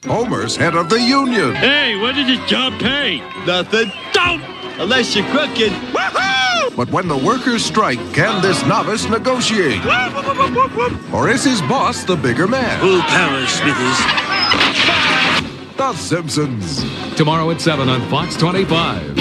Homer's head of the union. Hey, what does this job pay? Nothing. Don't! Unless you're crooked. Woohoo! But when the workers strike, can this novice negotiate? Or is his boss the bigger man? Full power, Smithers. The Simpsons. Tomorrow at 7 on Fox 25.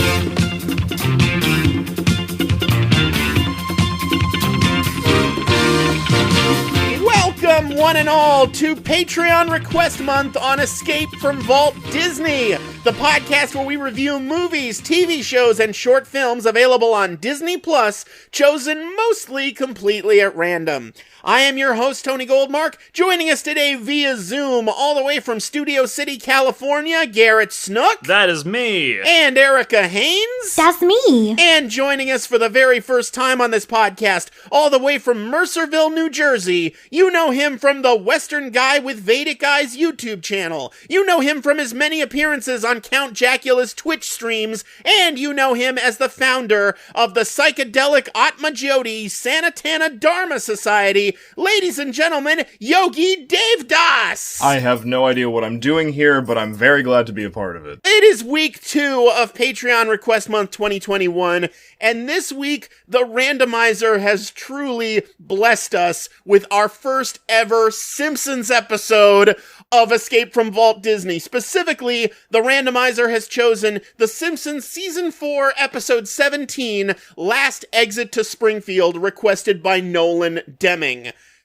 Welcome, one and all, to Patreon Request Month on Escape from Walt Disney, the podcast where we review movies, TV shows, and short films available on Disney Plus, chosen mostly completely at random. I am your host, Tony Goldmark. Joining us today via Zoom, all the way from Studio City, California, Garrett Snook. That is me. And ERIKA HAYNES. That's me. And joining us for the very first time on this podcast, all the way from Mercerville, New Jersey, you know him from the Western Guy with Vedic Eyes YouTube channel. You know him from his many appearances on Count Jacula's Twitch streams, and you know him as the founder of the psychedelic Atma Jyoti Sanatana Dharma Society. Ladies and gentlemen, YOGI DEVA-DAS! I have no idea what I'm doing here, but I'm very glad to be a part of it. It is week 2 of Patreon Request Month 2021, and this week, the randomizer has truly blessed us with our first ever Simpsons episode of Escape from Walt Disney. Specifically, the randomizer has chosen The Simpsons Season 4, Episode 17, Last Exit to Springfield, requested by Nolan Deming.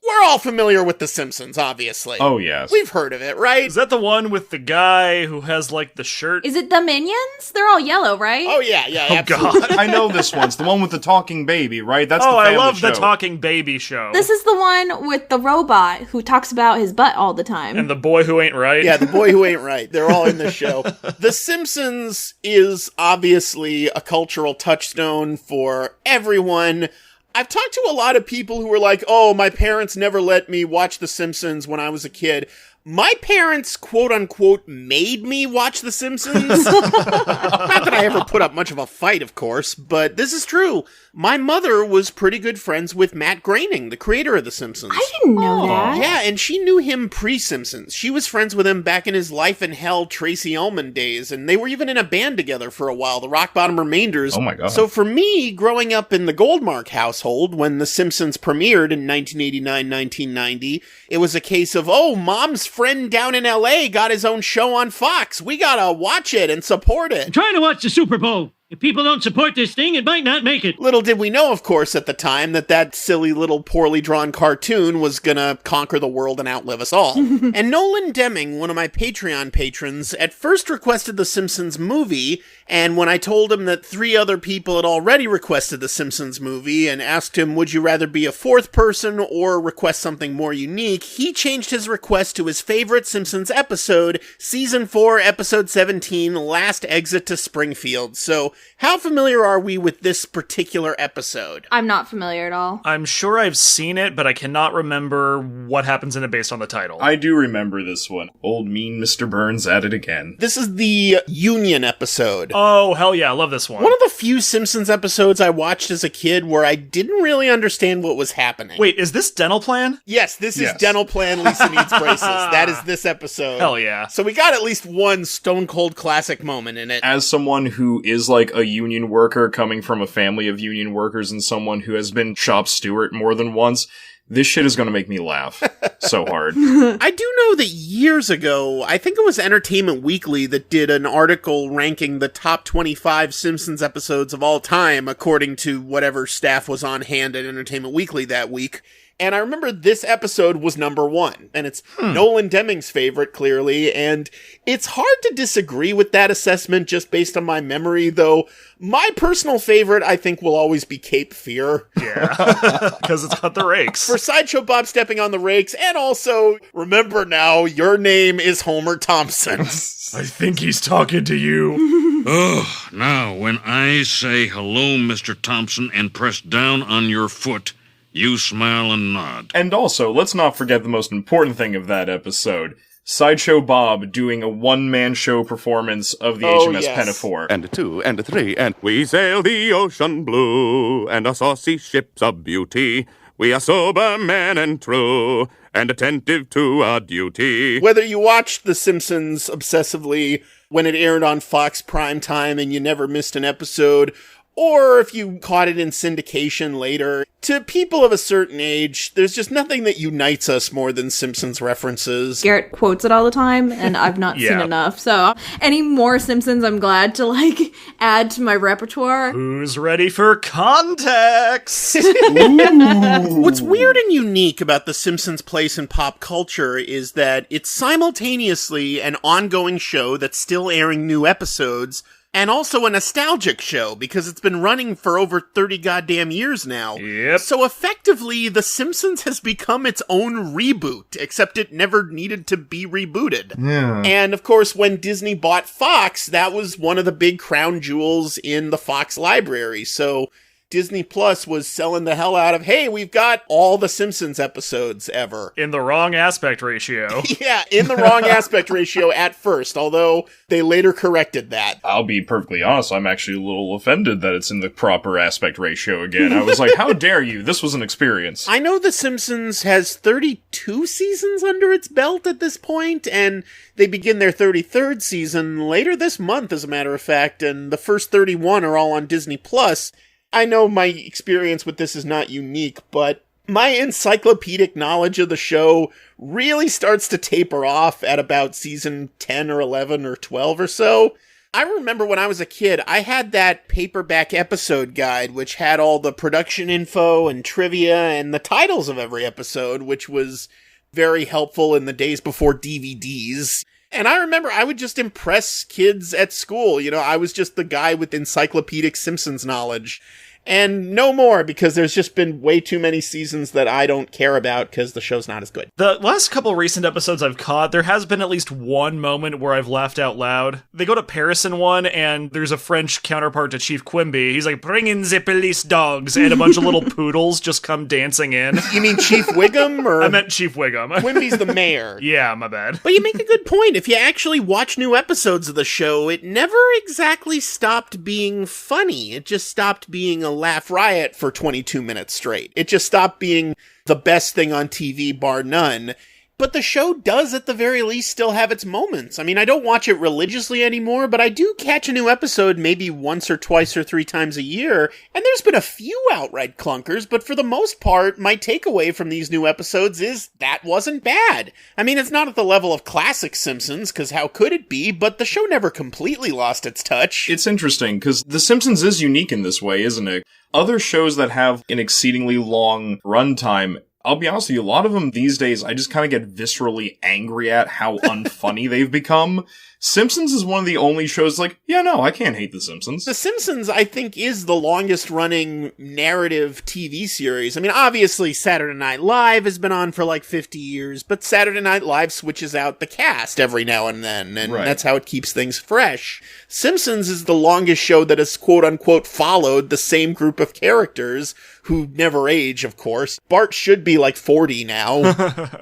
We're all familiar with The Simpsons, obviously. Oh, yes. We've heard of it, right? Is that the one with the guy who has, like, the shirt? Is it the Minions? They're all yellow, right? Oh, yeah, Oh, absolutely. God. I know this one. It's the one with the talking baby, right? That's the family I love show. the talking baby show. This is the one with the robot who talks about his butt all the time. And the boy who ain't right. Yeah, the boy who ain't right. They're all in the show. The Simpsons is obviously a cultural touchstone for everyone. I've talked to a lot of people who were like, oh, my parents never let me watch The Simpsons when I was a kid. My parents, quote-unquote, made me watch The Simpsons. Not that I ever put up much of a fight, of course, but this is true. My mother was pretty good friends with Matt Groening, the creator of The Simpsons. I didn't know that. Yeah, and she knew him pre-Simpsons. She was friends with him back in his Life in Hell Tracy Ullman days, and they were even in a band together for a while, the Rock Bottom Remainders. Oh my God. So for me, growing up in the Goldmark household, when The Simpsons premiered in 1989-1990, it was a case of, oh, Mom's friend down in LA got his own show on Fox. We gotta watch it and support it. I'm trying to watch the Super Bowl. If people don't support this thing, it might not make it. Little did we know, of course, at the time that silly little poorly drawn cartoon was gonna conquer the world and outlive us all. And Nolan Deming, one of my Patreon patrons, at first requested the Simpsons movie, and when I told him that 3 other people had already requested the Simpsons movie and asked him, would you rather be a 4th person or request something more unique, he changed his request to his favorite Simpsons episode, Season 4, Episode 17, Last Exit to Springfield. So, how familiar are we with this particular episode? I'm not familiar at all. I'm sure I've seen it, but I cannot remember what happens in it based on the title. I do remember this one. Old mean Mr. Burns at it again. This is the Union episode. Oh, hell yeah, I love this one. One of the few Simpsons episodes I watched as a kid where I didn't really understand what was happening. Wait, is this Dental Plan? Yes, this is Yes. Dental Plan, Lisa Needs Braces. That is this episode. Hell yeah. So we got at least one stone cold classic moment in it. As someone who is like a union worker coming from a family of union workers and someone who has been shop steward more than once, this shit is gonna make me laugh so hard. I do know that years ago, I think it was Entertainment Weekly that did an article ranking the top 25 Simpsons episodes of all time, according to whatever staff was on hand at Entertainment Weekly that week. And I remember this episode was number 1, and it's Nolan Deming's favorite, clearly, and it's hard to disagree with that assessment just based on my memory, though my personal favorite, I think, will always be Cape Fear. Yeah, because it's got the rakes. For Sideshow Bob stepping on the rakes, and also, remember now, your name is Homer Thompson. I think he's talking to you. Oh, now, when I say hello, Mr. Thompson, and press down on your foot, you smile and nod. And also, let's not forget the most important thing of that episode. Sideshow Bob doing a one-man show performance of the HMS Pinafore. And 2 and 3 and we sail the ocean blue, and our saucy ship's a beauty. We are sober men and true, and attentive to our duty. Whether you watched The Simpsons obsessively when it aired on Fox primetime and you never missed an episode, or if you caught it in syndication later, to people of a certain age, there's just nothing that unites us more than Simpsons references. Garrett quotes it all the time, and I've not seen enough. So any more Simpsons, I'm glad to, add to my repertoire. Who's ready for context? What's weird and unique about The Simpsons' place in pop culture is that it's simultaneously an ongoing show that's still airing new episodes, and also a nostalgic show, because it's been running for over 30 goddamn years now. Yep. So effectively, The Simpsons has become its own reboot, except it never needed to be rebooted. Yeah. And of course, when Disney bought Fox, that was one of the big crown jewels in the Fox library. So Disney Plus was selling the hell out of, hey, we've got all the Simpsons episodes ever. In the wrong aspect ratio. Yeah, in the wrong aspect ratio at first, although they later corrected that. I'll be perfectly honest, I'm actually a little offended that it's in the proper aspect ratio again. I was like, how dare you? This was an experience. I know The Simpsons has 32 seasons under its belt at this point, and they begin their 33rd season later this month, as a matter of fact, and the first 31 are all on Disney Plus. I know my experience with this is not unique, but my encyclopedic knowledge of the show really starts to taper off at about season 10 or 11 or 12 or so. I remember when I was a kid, I had that paperback episode guide, which had all the production info and trivia and the titles of every episode, which was very helpful in the days before DVDs. And I remember I would just impress kids at school. You know, I was just the guy with encyclopedic Simpsons knowledge. And no more, because there's just been way too many seasons that I don't care about because the show's not as good. The last couple recent episodes I've caught, there has been at least one moment where I've laughed out loud. They go to Paris in one, and there's a French counterpart to Chief Quimby. He's like, bring in the police dogs, and a bunch of little poodles just come dancing in. You mean Chief Wiggum? Or I meant Chief Wiggum. Quimby's the mayor. Yeah, my bad. But you make a good point. If you actually watch new episodes of the show, it never exactly stopped being funny. It just stopped being a laugh riot for 22 minutes straight. It just stopped being the best thing on TV, bar none. But the show does, at the very least, still have its moments. I mean, I don't watch it religiously anymore, but I do catch a new episode maybe once or twice or 3 times a year, and there's been a few outright clunkers, but for the most part, my takeaway from these new episodes is that wasn't bad. I mean, it's not at the level of classic Simpsons, because how could it be, but the show never completely lost its touch. It's interesting, because The Simpsons is unique in this way, isn't it? Other shows that have an exceedingly long runtime, I'll be honest with you, a lot of them these days, I just kind of get viscerally angry at how unfunny they've become. Simpsons is one of the only shows like, yeah, no, I can't hate The Simpsons. The Simpsons, I think, is the longest running narrative TV series. I mean, obviously, Saturday Night Live has been on for like 50 years, but Saturday Night Live switches out the cast every now and then, and that's how it keeps things fresh. Simpsons is the longest show that has quote-unquote followed the same group of characters who never age, of course. Bart should be like 40 now.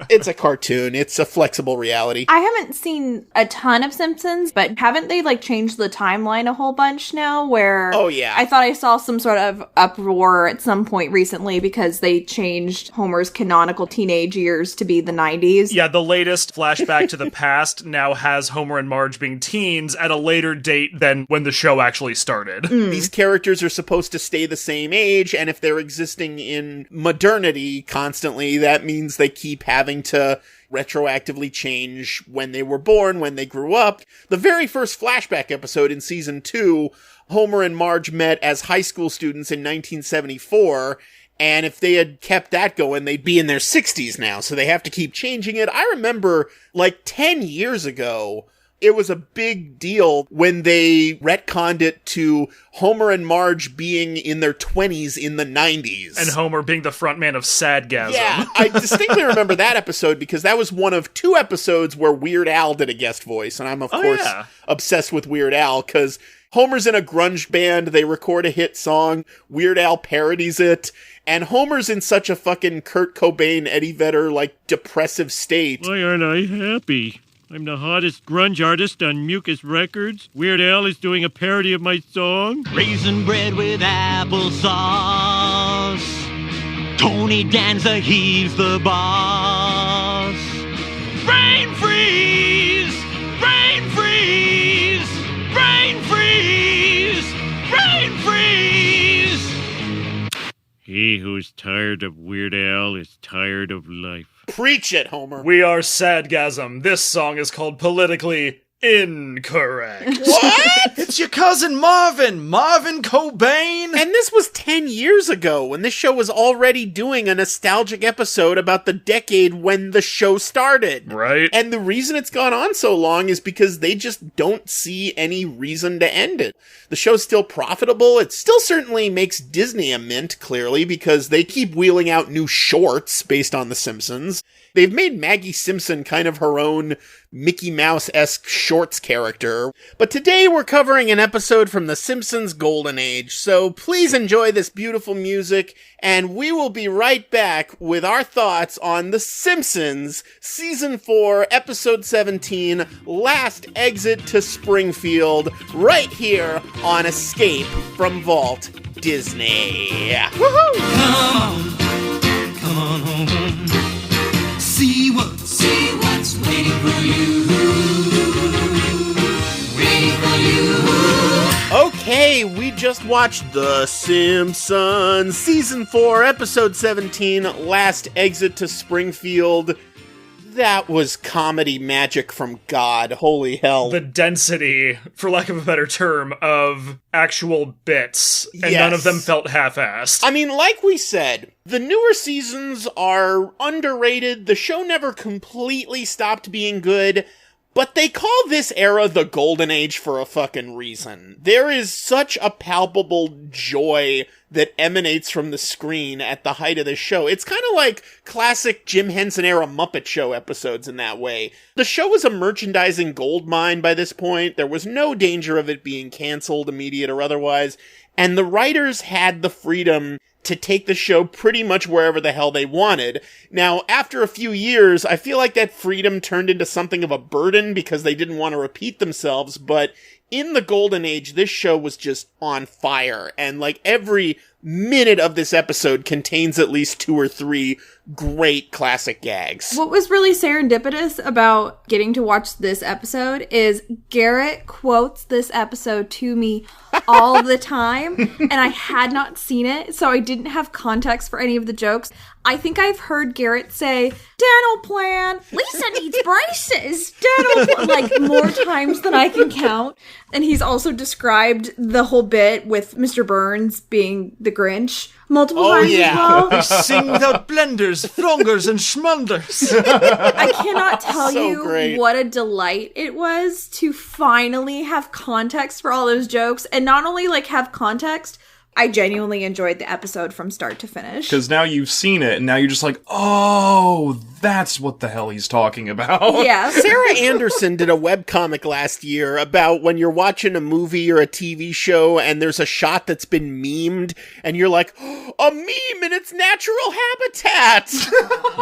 It's a cartoon. It's a flexible reality. I haven't seen a ton of Simpsons, but haven't they changed the timeline a whole bunch now where... Oh, yeah. I thought I saw some sort of uproar at some point recently because they changed Homer's canonical teenage years to be the 90s. Yeah, the latest flashback to the past now has Homer and Marge being teens at a later date than when the show actually started. These characters are supposed to stay the same age, and if they're existing in modernity constantly, that means they keep having to retroactively change when they were born, when they grew up. The very first flashback episode in season 2, Homer and Marge met as high school students in 1974, and if they had kept that going, they'd be in their 60s now, so they have to keep changing it. I remember, 10 years ago, it was a big deal when they retconned it to Homer and Marge being in their 20s in the 90s. And Homer being the frontman of Sadgasm. Yeah, I distinctly remember that episode because that was one of 2 episodes where Weird Al did a guest voice. And I'm, of course, obsessed with Weird Al because Homer's in a grunge band, they record a hit song, Weird Al parodies it, and Homer's in such a fucking Kurt Cobain, Eddie Vedder, depressive state. Why aren't I happy? I'm the hottest grunge artist on Mucus Records. Weird Al is doing a parody of my song. Raisin bread with applesauce. Tony Danza, he's the boss. Brain freeze! Brain freeze! Brain freeze! Brain freeze! He who's tired of Weird Al is tired of life. Preach it, Homer. We are Sadgasm. This song is called Politically Incorrect. What? It's your cousin Marvin Cobain. And this was 10 years ago when this show was already doing a nostalgic episode about the decade when the show started. Right. And the reason it's gone on so long is because they just don't see any reason to end it. The show's still profitable. It still certainly makes Disney a mint, clearly, because they keep wheeling out new shorts based on The Simpsons. They've made Maggie Simpson kind of her own Mickey Mouse-esque shorts character. But today we're covering an episode from The Simpsons Golden Age, so please enjoy this beautiful music, and we will be right back with our thoughts on The Simpsons, Season 4, Episode 17, Last Exit to Springfield, right here on Escape from Walt Disney. Woohoo! Come on home. See what's waiting for you. Waiting for you. Okay, we just watched The Simpsons, Season 4, Episode 17, Last Exit to Springfield. That was comedy magic from God. Holy hell. The density, for lack of a better term, of actual bits, and Yes. none of them felt half-assed. I mean, like we said, the newer seasons are underrated. The show never completely stopped being good, but they call this era the Golden Age for a fucking reason. There is such a palpable joy that emanates from the screen at the height of the show. It's kind of like classic Jim Henson era Muppet Show episodes in that way. The show was a merchandising goldmine by this point. There was no danger of it being canceled, immediate or otherwise, and the writers had the freedom to take the show pretty much wherever the hell they wanted. Now, after a few years, I feel like that freedom turned into something of a burden because they didn't want to repeat themselves, but in the Golden Age, this show was just on fire, and like every minute of this episode contains at least 2 or 3 great classic gags. What was really serendipitous about getting to watch this episode is Garrett quotes this episode to me all the time, and I had not seen it, so I didn't have context for any of the jokes. I think I've heard Garrett say, dental plan, Lisa needs braces, dental plan, like more times than I can count. And he's also described the whole bit with Mr. Burns being the Grinch multiple times as well. Sing without blenders, throngers, and schmunders. I cannot tell So you great. what a delight it was to finally have context for all those jokes, and not only like have context, I genuinely enjoyed the episode from start to finish. Because now you've seen it, and now you're just like, oh, that's what the hell he's talking about. Yeah. Sarah Anderson did a webcomic last year about when you're watching a movie or a TV show and there's a shot that's been memed, and you're like, oh, a meme in its natural habitat!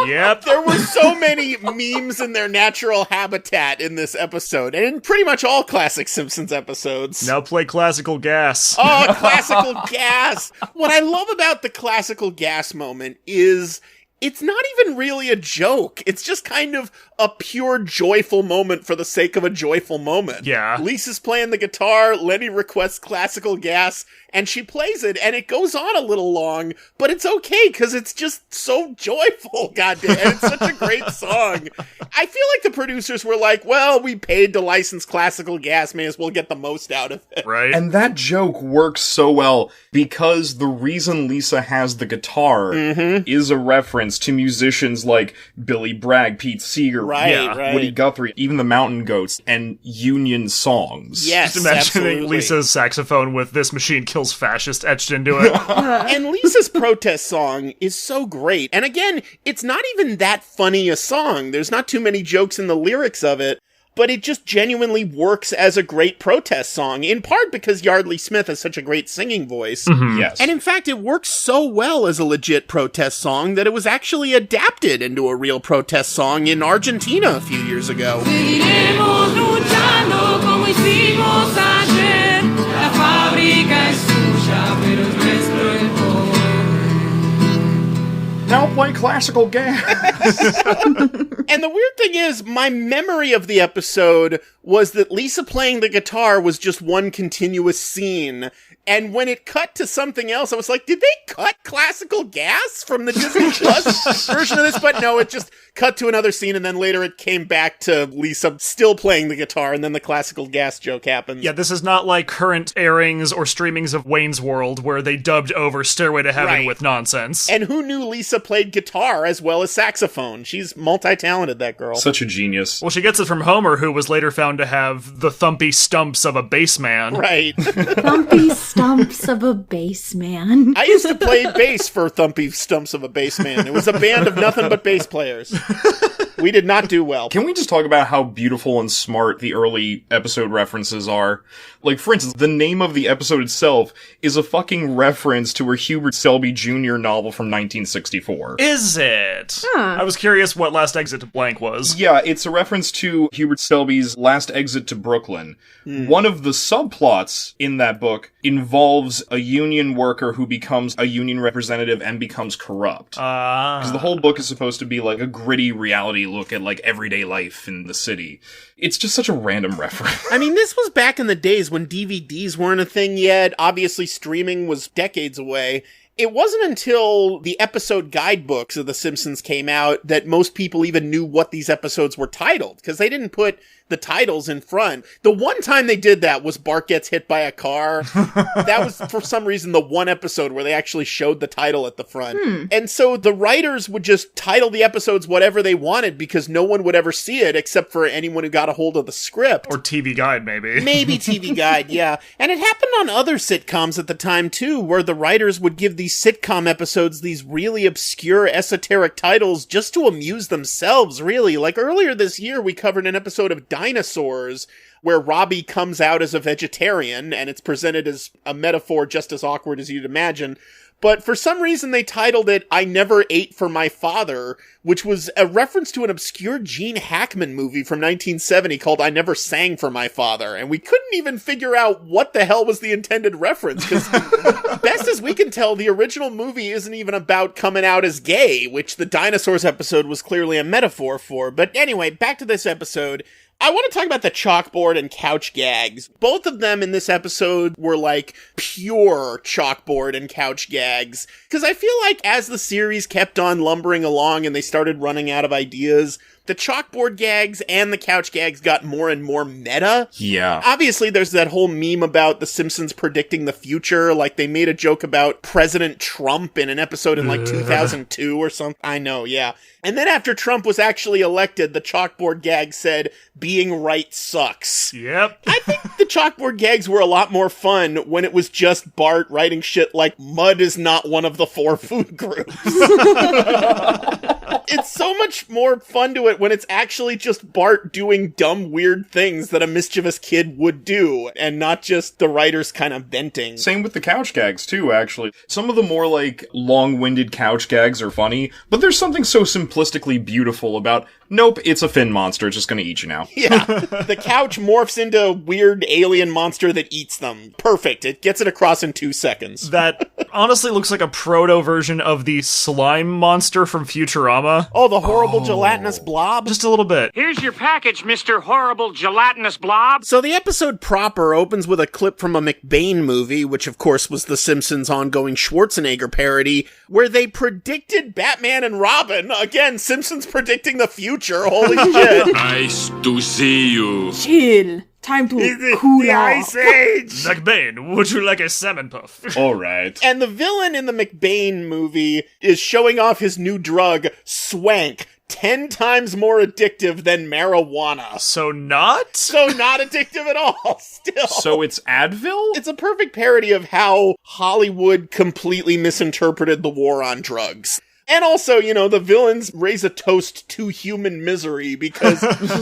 Yep. There were so many memes in their natural habitat in this episode, and in pretty much all classic Simpsons episodes. Now play classical gas. Oh, classical gas! What I love about the classical gas moment is it's not even really a joke. It's just kind of a pure joyful moment for the sake of a joyful moment. Yeah. Lisa's playing the guitar, Lenny requests classical gas, and she plays it, and it goes on a little long, but it's okay, because it's just so joyful, goddamn. And it's such a great song. I feel like the producers were like, well, we paid to license classical gas, may as well get the most out of it. Right? And that joke works so well because the reason Lisa has the guitar is a reference to musicians like Billy Bragg, Pete Seeger, Right. Woody Guthrie, even the Mountain Goats, and Union songs. Yes, Just imagining absolutely. Lisa's saxophone with "This Machine Kills Fascist" etched into it. And Lisa's protest song is so great. And again, it's not even that funny a song. There's not too many jokes in the lyrics of it, but it just genuinely works as a great protest song, in part because Yardley Smith has such a great singing voice. Yes. And in fact, it works so well as a legit protest song that it was actually adapted into a real protest song in Argentina a few years ago. Seguiremos luchando como hicimos ayer. La fábrica es suya, pero es nuestro el poder. Now play classical gas. And the weird thing is, my memory of the episode was that Lisa playing the guitar was just one continuous scene. And when it cut to something else, I was like, did they cut classical gas from the Disney Plus version of this? But no, it just cut to another scene, and then later it came back to Lisa still playing the guitar, and then the classical gas joke happens. Yeah, this is not like current airings or streamings of Wayne's World, where they dubbed over Stairway to Heaven with nonsense. And who knew Lisa played guitar as well as saxophone? She's multi-talented, that girl. Such a genius. Well, she gets it from Homer, who was later found to have the thumpy stumps of a bass man. Right. Thumpy stumps of a bass man. I used to play bass for Thumpy Stumps of a Bass Man. It was a band of nothing but bass players. We did not do well. Can we just talk about how beautiful and smart the early episode references are? Like, for instance, the name of the episode itself is a fucking reference to a Hubert Selby Jr. novel from 1964. Is it? I was curious what Last Exit to Blank was. Yeah, it's a reference to Hubert Selby's Last Exit to Brooklyn. One of the subplots in that book involves a union worker who becomes a union representative and becomes corrupt. Because the whole book is supposed to be like a gritty reality look at like everyday life in the city. It's just such a random reference. I mean, this was back in the days when DVDs weren't a thing yet. Obviously, streaming was decades away. It wasn't until the episode guidebooks of The Simpsons came out that most people even knew what these episodes were titled, because they didn't put the titles in front. The one time they did that was Bart Gets Hit by a Car. That was, for some reason, the one episode where they actually showed the title at the front. And so the writers would just title the episodes whatever they wanted, because no one would ever see it except for anyone who got a hold of the script. Or TV Guide, maybe. Maybe TV Guide, yeah. And it happened on other sitcoms at the time, too, where the writers would give these sitcom episodes these really obscure, esoteric titles just to amuse themselves, really. Like earlier this year, we covered an episode of Dinosaurs where Robbie comes out as a vegetarian, and it's presented as a metaphor just as awkward as you'd imagine. But for some reason they titled it I Never Ate for My Father, which was a reference to an obscure Gene Hackman movie from 1970 called I Never Sang for My Father. And we couldn't even figure out what the hell was the intended reference, because best as we can tell, the original movie isn't even about coming out as gay, which the Dinosaurs episode was clearly a metaphor for. But anyway, back to this episode. I want to talk about the chalkboard and couch gags. Both of them in this episode were like pure chalkboard and couch gags. Because I feel like as the series kept on lumbering along and they started running out of ideas, the chalkboard gags and the couch gags got more and more meta. Yeah. Obviously, there's that whole meme about The Simpsons predicting the future. Like, they made a joke about President Trump in an episode in, like, 2002 or something. I know, yeah. And then after Trump was actually elected, the chalkboard gag said, being right sucks. Yep. I think the chalkboard gags were a lot more fun when it was just Bart writing shit like, mud is not one of the 4 food groups. It's so much more fun to it when it's actually just Bart doing dumb, weird things that a mischievous kid would do, and not just the writers kind of venting. Same with the couch gags, too, actually. Some of the more, like, long-winded couch gags are funny, but there's something so simplistically beautiful about, nope, it's a fin monster, it's just gonna eat you now. Yeah, the couch morphs into a weird alien monster that eats them. Perfect, it gets it across in 2 seconds. That honestly looks like a proto-version of the slime monster from Futurama. Oh, the horrible gelatinous blob? Just a little bit. Here's your package, Mr. Horrible Gelatinous Blob. So the episode proper opens with a clip from a McBain movie, which of course was The Simpsons' ongoing Schwarzenegger parody, where they predicted Batman and Robin. Again, Simpsons predicting the future, holy shit. Nice to see you. Chill. Time to cool The off. Ice Age! McBain, would you like a salmon puff? Alright. And the villain in the McBain movie is showing off his new drug, Swank, 10 times more addictive than marijuana. So not? So not addictive at all, still. So it's Advil? It's a perfect parody of how Hollywood completely misinterpreted the war on drugs. And also, you know, the villains raise a toast to human misery because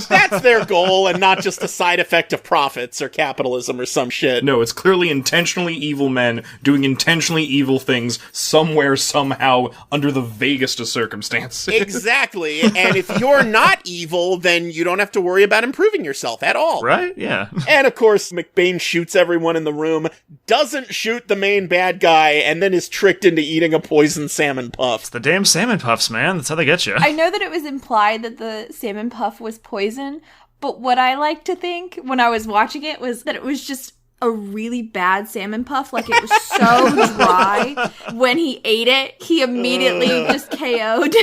that's their goal and not just a side effect of profits or capitalism or some shit. No, it's clearly intentionally evil men doing intentionally evil things somewhere, somehow, under the vaguest of circumstances. Exactly. And if you're not evil, then you don't have to worry about improving yourself at all. Right? Yeah. And of course, McBain shoots everyone in the room, doesn't shoot the main bad guy, and then is tricked into eating a poisoned salmon puff. The damn Damn salmon puffs, man. That's how they get you. I know that it was implied that the salmon puff was poison, but what I like to think when I was watching it was that it was just a really bad salmon puff. Like, it was so dry. When he ate it, he immediately just KO'd.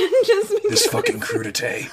This fucking crudité.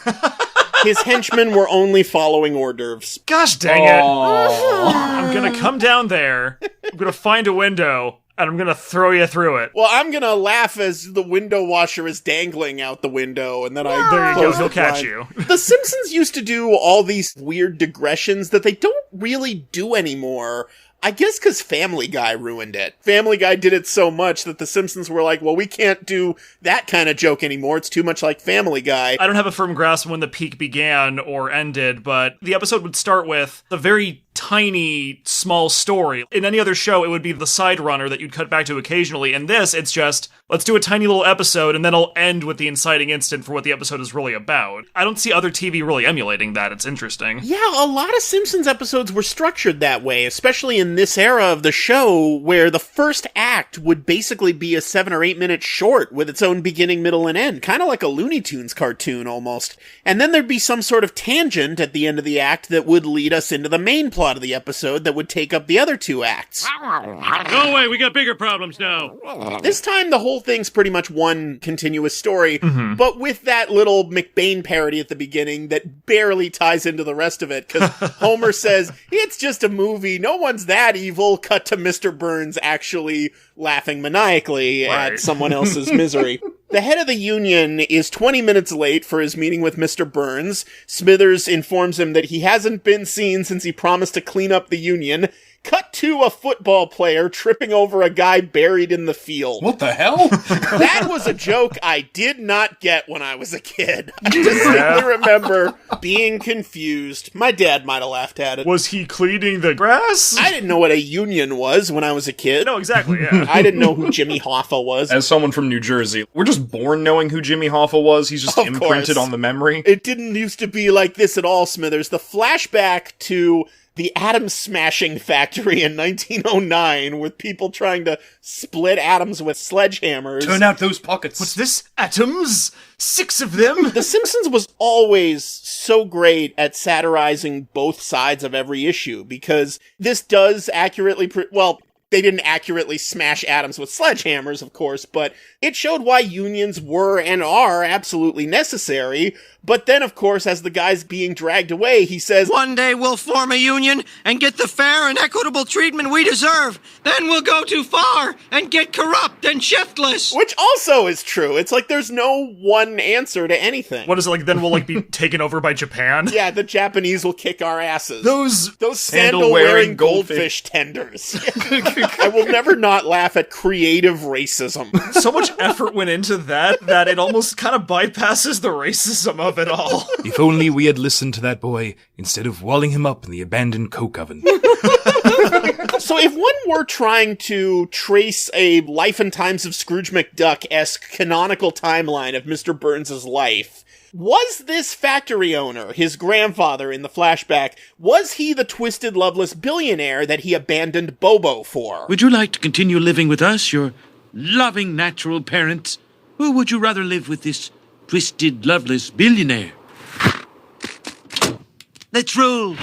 His henchmen were only following hors d'oeuvres. Gosh dang it. I'm gonna come down there, I'm gonna find a window, and I'm gonna throw you through it. Well, I'm gonna laugh as the window washer is dangling out the window, and then I There you go, close he'll the catch blind. you. The Simpsons used to do all these weird digressions that they don't really do anymore. I guess because Family Guy ruined it. Family Guy did it so much that the Simpsons were like, well, we can't do that kind of joke anymore. It's too much like Family Guy. I don't have a firm grasp on when the peak began or ended, but the episode would start with a very tiny, small story. In any other show, it would be the side runner that you'd cut back to occasionally. In this, it's just, let's do a tiny little episode, and then I'll end with the inciting incident for what the episode is really about. I don't see other TV really emulating that. It's interesting. Yeah, a lot of Simpsons episodes were structured that way, especially in this era of the show, where the first act would basically be a 7 or 8 minute short with its own beginning, middle, and end. Kind of like a Looney Tunes cartoon, almost. And then there'd be some sort of tangent at the end of the act that would lead us into the main plot of the episode that would take up the other 2 acts. Go away, we got bigger problems now. This time, the whole thing's pretty much one continuous story, but with that little McBain parody at the beginning that barely ties into the rest of it, because Homer says, it's just a movie, no one's that evil, cut to Mr. Burns actually laughing maniacally at someone else's misery. The head of the union is 20 minutes late for his meeting with Mr. Burns. Smithers informs him that he hasn't been seen since he promised to clean up the union. Cut to a football player tripping over a guy buried in the field. What the hell? That was a joke I did not get when I was a kid. I distinctly remember being confused. My dad might have laughed at it. Was he cleaning the grass? I didn't know what a union was when I was a kid. No, exactly, yeah. I didn't know who Jimmy Hoffa was. As someone from New Jersey, we're just born knowing who Jimmy Hoffa was. He's just imprinted on the memory. It didn't used to be like this at all, Smithers. The flashback to the atom smashing factory in 1909 with people trying to split atoms with sledgehammers. Turn out those pockets. What's this? Atoms? 6 of them? The Simpsons was always so great at satirizing both sides of every issue, because this does accurately, they didn't accurately smash atoms with sledgehammers, of course, but it showed why unions were and are absolutely necessary. But then, of course, as the guy's being dragged away, he says, one day we'll form a union and get the fair and equitable treatment we deserve. Then we'll go too far and get corrupt and shiftless. Which also is true. It's like there's no one answer to anything. What is it, like, then we'll, be taken over by Japan? Yeah, the Japanese will kick our asses. Those sandal-wearing goldfish tenders. I will never not laugh at creative racism. So much effort went into that it almost kind of bypasses the racism of it all. If only we had listened to that boy instead of walling him up in the abandoned coke oven. So if one were trying to trace a Life and Times of Scrooge McDuck-esque canonical timeline of Mr. Burns' life, was this factory owner, his grandfather in the flashback, was he the twisted, loveless billionaire that he abandoned Bobo for? Would you like to continue living with us, your loving natural parents? Or would you rather live with this twisted, loveless billionaire? Let's roll.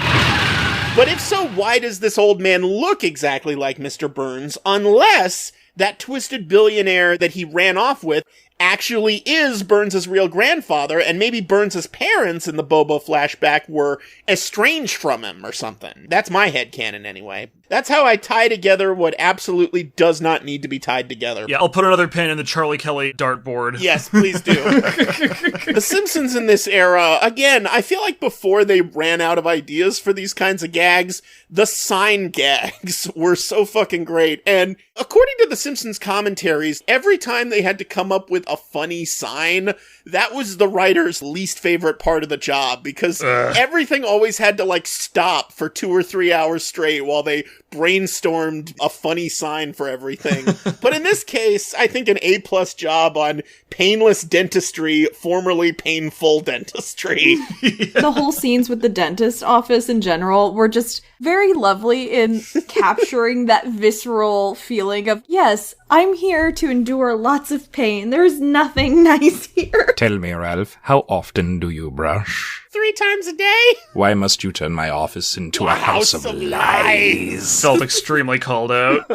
But if so, why does this old man look exactly like Mr. Burns, unless that twisted billionaire that he ran off with actually is Burns' real grandfather, and maybe Burns' parents in the Bobo flashback were estranged from him or something? That's my headcanon anyway. That's how I tie together what absolutely does not need to be tied together. Yeah, I'll put another pin in the Charlie Kelly dartboard. Yes, please do. The Simpsons in this era, again, I feel like before they ran out of ideas for these kinds of gags, the sign gags were so fucking great. And according to the Simpsons commentaries, every time they had to come up with a funny sign, that was the writer's least favorite part of the job, because everything always had to stop for 2 or 3 hours straight while they brainstormed a funny sign for everything. But in this case, I think an A+ job on painless dentistry, formerly painful dentistry. The whole scenes with the dentist office in general were just very lovely in capturing that visceral feeling of, yes, I'm here to endure lots of pain. There's nothing nice here. Tell me, Ralph, how often do you brush? 3 times a day? Why must you turn my office into a house of lies? Felt extremely called out.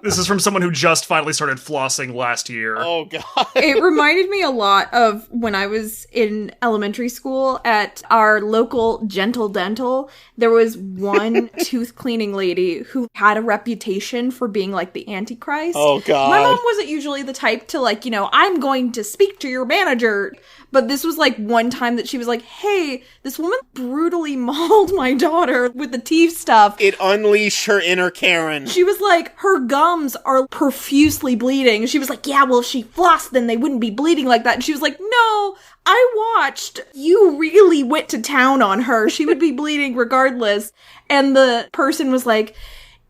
This is from someone who just finally started flossing last year. Oh, God. It reminded me a lot of when I was in elementary school at our local Gentle Dental. There was one tooth cleaning lady who had a reputation for being like the Antichrist. Oh, God. My mom wasn't usually the type to like, I'm going to speak to your manager. But this was like one time that she was like, hey, this woman brutally mauled my daughter with the teeth stuff. It unleashed her inner Karen. She was like, her gums are profusely bleeding. She was like, yeah, well, if she flossed, then they wouldn't be bleeding like that. And she was like, no, I watched. You really went to town on her. She would be bleeding regardless. And the person was like,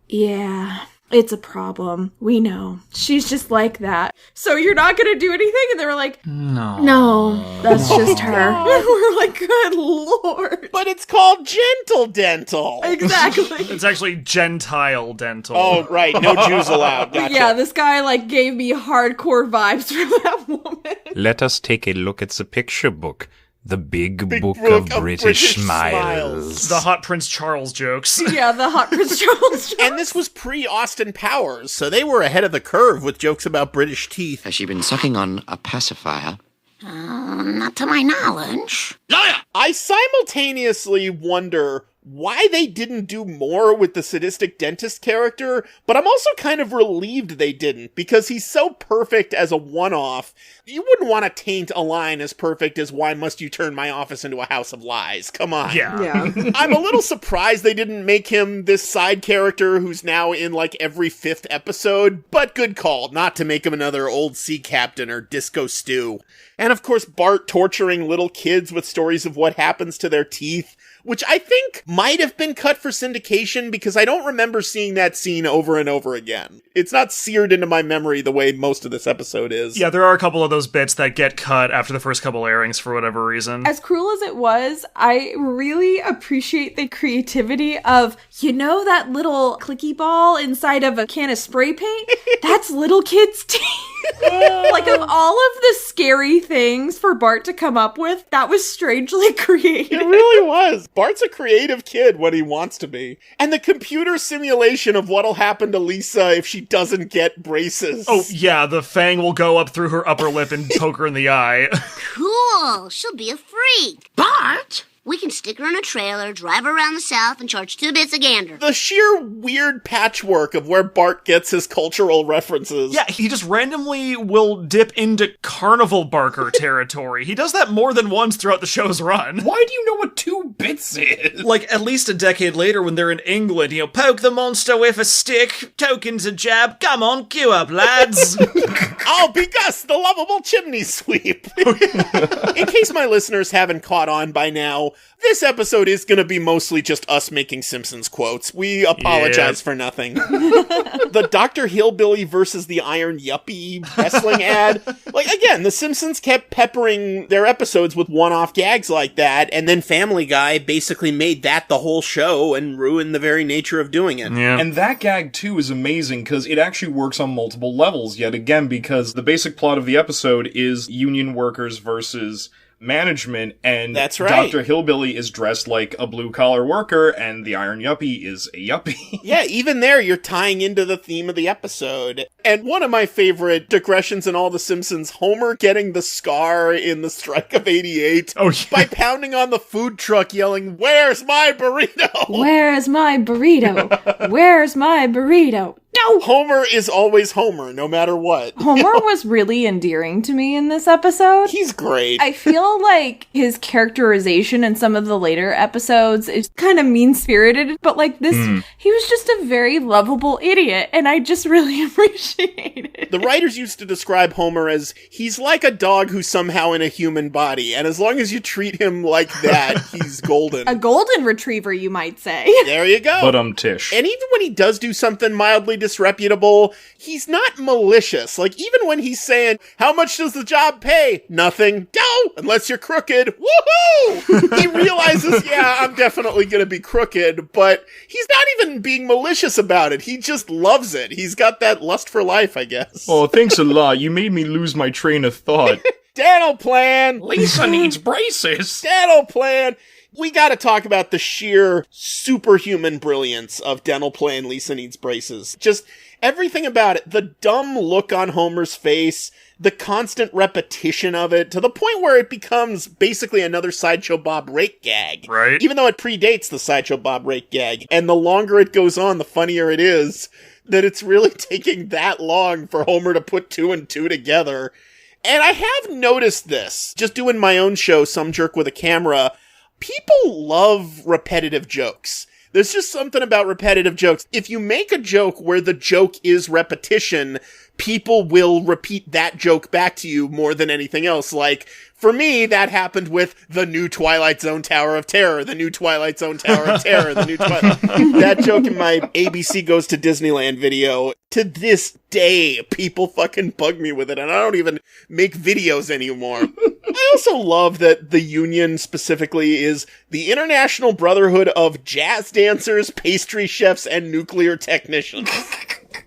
yeah, it's a problem. We know. She's just like that. So you're not going to do anything? And they were like, no, that's just her. And we're like, good Lord. But it's called Gentle Dental. Exactly. It's actually Gentile Dental. Oh, right. No Jews allowed. Gotcha. Yeah, this guy like gave me hardcore vibes from that woman. Let us take a look at the picture book. The big book of British smiles. The Hot Prince Charles jokes. Yeah, the Hot Prince Charles jokes. And this was pre-Austin Powers, so they were ahead of the curve with jokes about British teeth. Has she been sucking on a pacifier? Not to my knowledge. Liar! I simultaneously wonder why they didn't do more with the sadistic dentist character, but I'm also kind of relieved they didn't, because he's so perfect as a one-off. You wouldn't want to taint a line as perfect as why must you turn my office into a house of lies? Come on. Yeah. I'm a little surprised they didn't make him this side character who's now in like every 5th episode, but good call not to make him another old sea captain or Disco Stew. And of course Bart torturing little kids with stories of what happens to their teeth, which I think might have been cut for syndication because I don't remember seeing that scene over and over again. It's not seared into my memory the way most of this episode is. Yeah, there are a couple of those bits that get cut after the first couple airings for whatever reason. As cruel as it was, I really appreciate the creativity of, that little clicky ball inside of a can of spray paint? That's little kids' teeth. Like, of all of the scary things for Bart to come up with, that was strangely creative. It really was. Bart's a creative kid when he wants to be. And the computer simulation of what'll happen to Lisa if she doesn't get braces. Oh, yeah, the fang will go up through her upper lip and poke her in the eye. Cool. She'll be a freak. Bart, we can stick her in a trailer, drive her around the South, and charge 2 bits a gander. The sheer weird patchwork of where Bart gets his cultural references. Yeah, he just randomly will dip into Carnival Barker territory. He does that more than once throughout the show's run. Why do you know what 2 bits is? Like, at least a decade later when they're in England, poke the monster with a stick, token's a jab, come on, queue up, lads. I'll be Gus, the lovable chimney sweep. In case my listeners haven't caught on by now, this episode is going to be mostly just us making Simpsons quotes. We apologize for nothing. The Dr. Hillbilly versus the Iron Yuppie wrestling ad. Like, again, the Simpsons kept peppering their episodes with one-off gags like that, and then Family Guy basically made that the whole show and ruined the very nature of doing it. Yeah. And that gag, too, is amazing because it actually works on multiple levels, yet again, because the basic plot of the episode is union workers versus management, and that's right. Dr. Hillbilly is dressed like a blue-collar worker, and the Iron Yuppie is a yuppie. Yeah, even there, you're tying into the theme of the episode. And one of my favorite digressions in all the Simpsons, Homer getting the scar in the Strike of 88 by pounding on the food truck yelling, "Where's my burrito? Where's my burrito? Where's my burrito? No! Homer is always Homer, no matter what. Homer was really endearing to me in this episode. He's great. I feel like his characterization in some of the later episodes is kind of mean-spirited, but like this, he was just a very lovable idiot, and I just really appreciate it. The writers used to describe Homer as, he's like a dog who's somehow in a human body, and as long as you treat him like that, he's golden. A golden retriever, you might say. There you go. But Tish. And even when he does do something mildly disreputable, he's not malicious. Like, even when he's saying, how much does the job pay? Nothing. Go! Unless you're crooked. Woohoo! He realizes, yeah, I'm definitely gonna be crooked, but he's not even being malicious about it. He just loves it. He's got that lust for life, I guess. Oh, thanks a lot. You made me lose my train of thought. Dental plan! Lisa needs braces. Dental plan! We gotta talk about the sheer superhuman brilliance of Dental Plan Lisa Needs Braces. Just everything about it. The dumb look on Homer's face, the constant repetition of it, to the point where it becomes basically another Sideshow Bob rake gag. Right. Even though it predates the Sideshow Bob rake gag. And the longer it goes on, the funnier it is that it's really taking that long for Homer to put 2 and 2 together. And I have noticed this, just doing my own show, Some Jerk with a Camera. People love repetitive jokes. There's just something about repetitive jokes. If you make a joke where the joke is repetition, people will repeat that joke back to you more than anything else. Like, for me, that happened with the new Twilight Zone Tower of Terror, the new Twilight Zone Tower of Terror, the new Twilight... That joke in my ABC Goes to Disneyland video, to this day, people fucking bug me with it, and I don't even make videos anymore. I also love that the union specifically is the International Brotherhood of Jazz Dancers, Pastry Chefs, and Nuclear Technicians.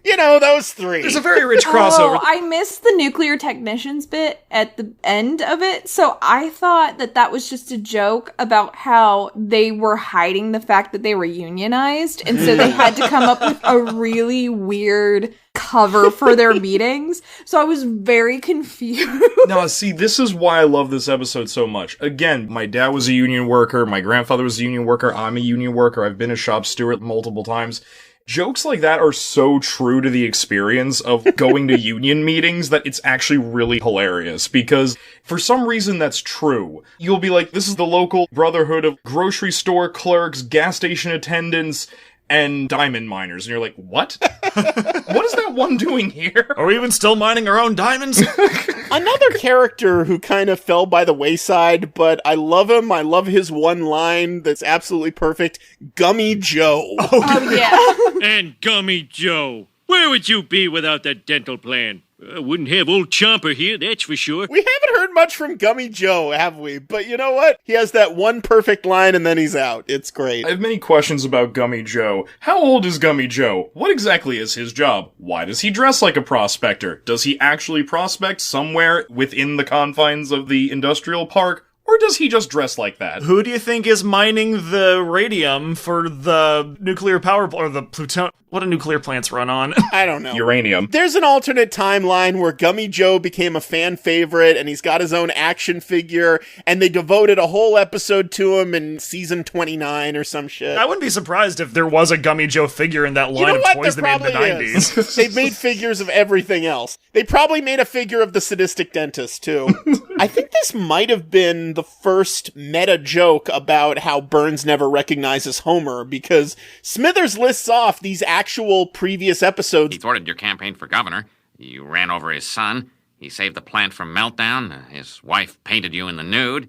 You know, those three. There's a very rich crossover. Oh, I missed the nuclear technicians bit at the end of it, so I thought that that was just a joke about how they were hiding the fact that they were unionized, and so they had to come up with a really weird cover for their meetings. So I was very confused. No, see, this is why I love this episode so much. Again, my dad was a union worker, my grandfather was a union worker, I'm a union worker, I've been a shop steward multiple times. Jokes like that are so true to the experience of going to union meetings that it's actually really hilarious, because for some reason that's true. You'll be like, this is the local brotherhood of grocery store clerks, gas station attendants, and diamond miners. And you're like, what? What is that one doing here? Are we even still mining our own diamonds? Another character who kind of fell by the wayside, but I love him. I love his one line that's absolutely perfect. Gummy Joe. Oh yeah. And Gummy Joe. Where would you be without that dental plan? I wouldn't have old Chomper here, that's for sure. We haven't heard much from Gummy Joe, have we? But you know what? He has that one perfect line and then he's out. It's great. I have many questions about Gummy Joe. How old is Gummy Joe? What exactly is his job? Why does he dress like a prospector? Does he actually prospect somewhere within the confines of the industrial park? Or does he just dress like that? Who do you think is mining the radium for the nuclear power or the plutonium? What do nuclear plants run on? I don't know. Uranium. There's an alternate timeline where Gummy Joe became a fan favorite and he's got his own action figure and they devoted a whole episode to him in season 29 or some shit. I wouldn't be surprised if there was a Gummy Joe figure in that line of toys they made in the 90s. They've made figures of everything else. They probably made a figure of the sadistic dentist, too. I think this might have been the first meta joke about how Burns never recognizes Homer, because Smithers lists off these actual previous episodes. He thwarted your campaign for governor. You ran over his son. He saved the plant from meltdown. His wife painted you in the nude.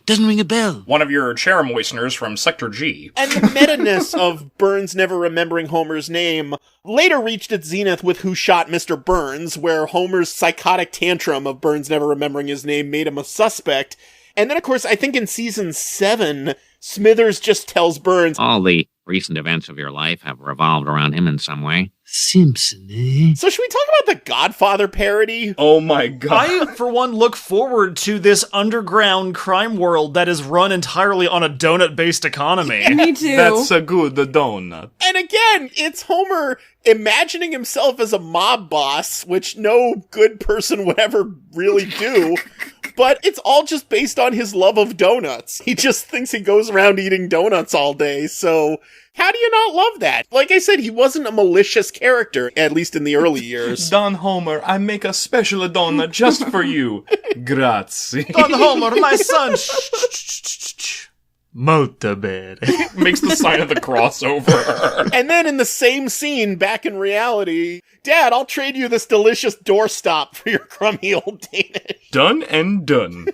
Doesn't ring a bell. One of your chair moisteners from Sector G. And the meta-ness of Burns never remembering Homer's name later reached its zenith with Who Shot Mr. Burns, where Homer's psychotic tantrum of Burns never remembering his name made him a suspect. And then, of course, I think in season 7, Smithers just tells Burns, all the recent events of your life have revolved around him in some way. Simpson, eh? So should we talk about the Godfather parody? Oh my god. I, for one, look forward to this underground crime world that is run entirely on a donut-based economy. Me too. That's a good donut. And again, it's Homer imagining himself as a mob boss, which no good person would ever really do. But it's all just based on his love of donuts. He just thinks he goes around eating donuts all day, so How do you not love that? Like I said, he wasn't a malicious character, at least in the early years. Don Homer, I make a special Donna just for you. Grazie. Don Homer, my son. Molto bene. Makes the sign of the cross over. And then in the same scene, back in reality, Dad, I'll trade you this delicious doorstop for your crummy old Danish. Done and done.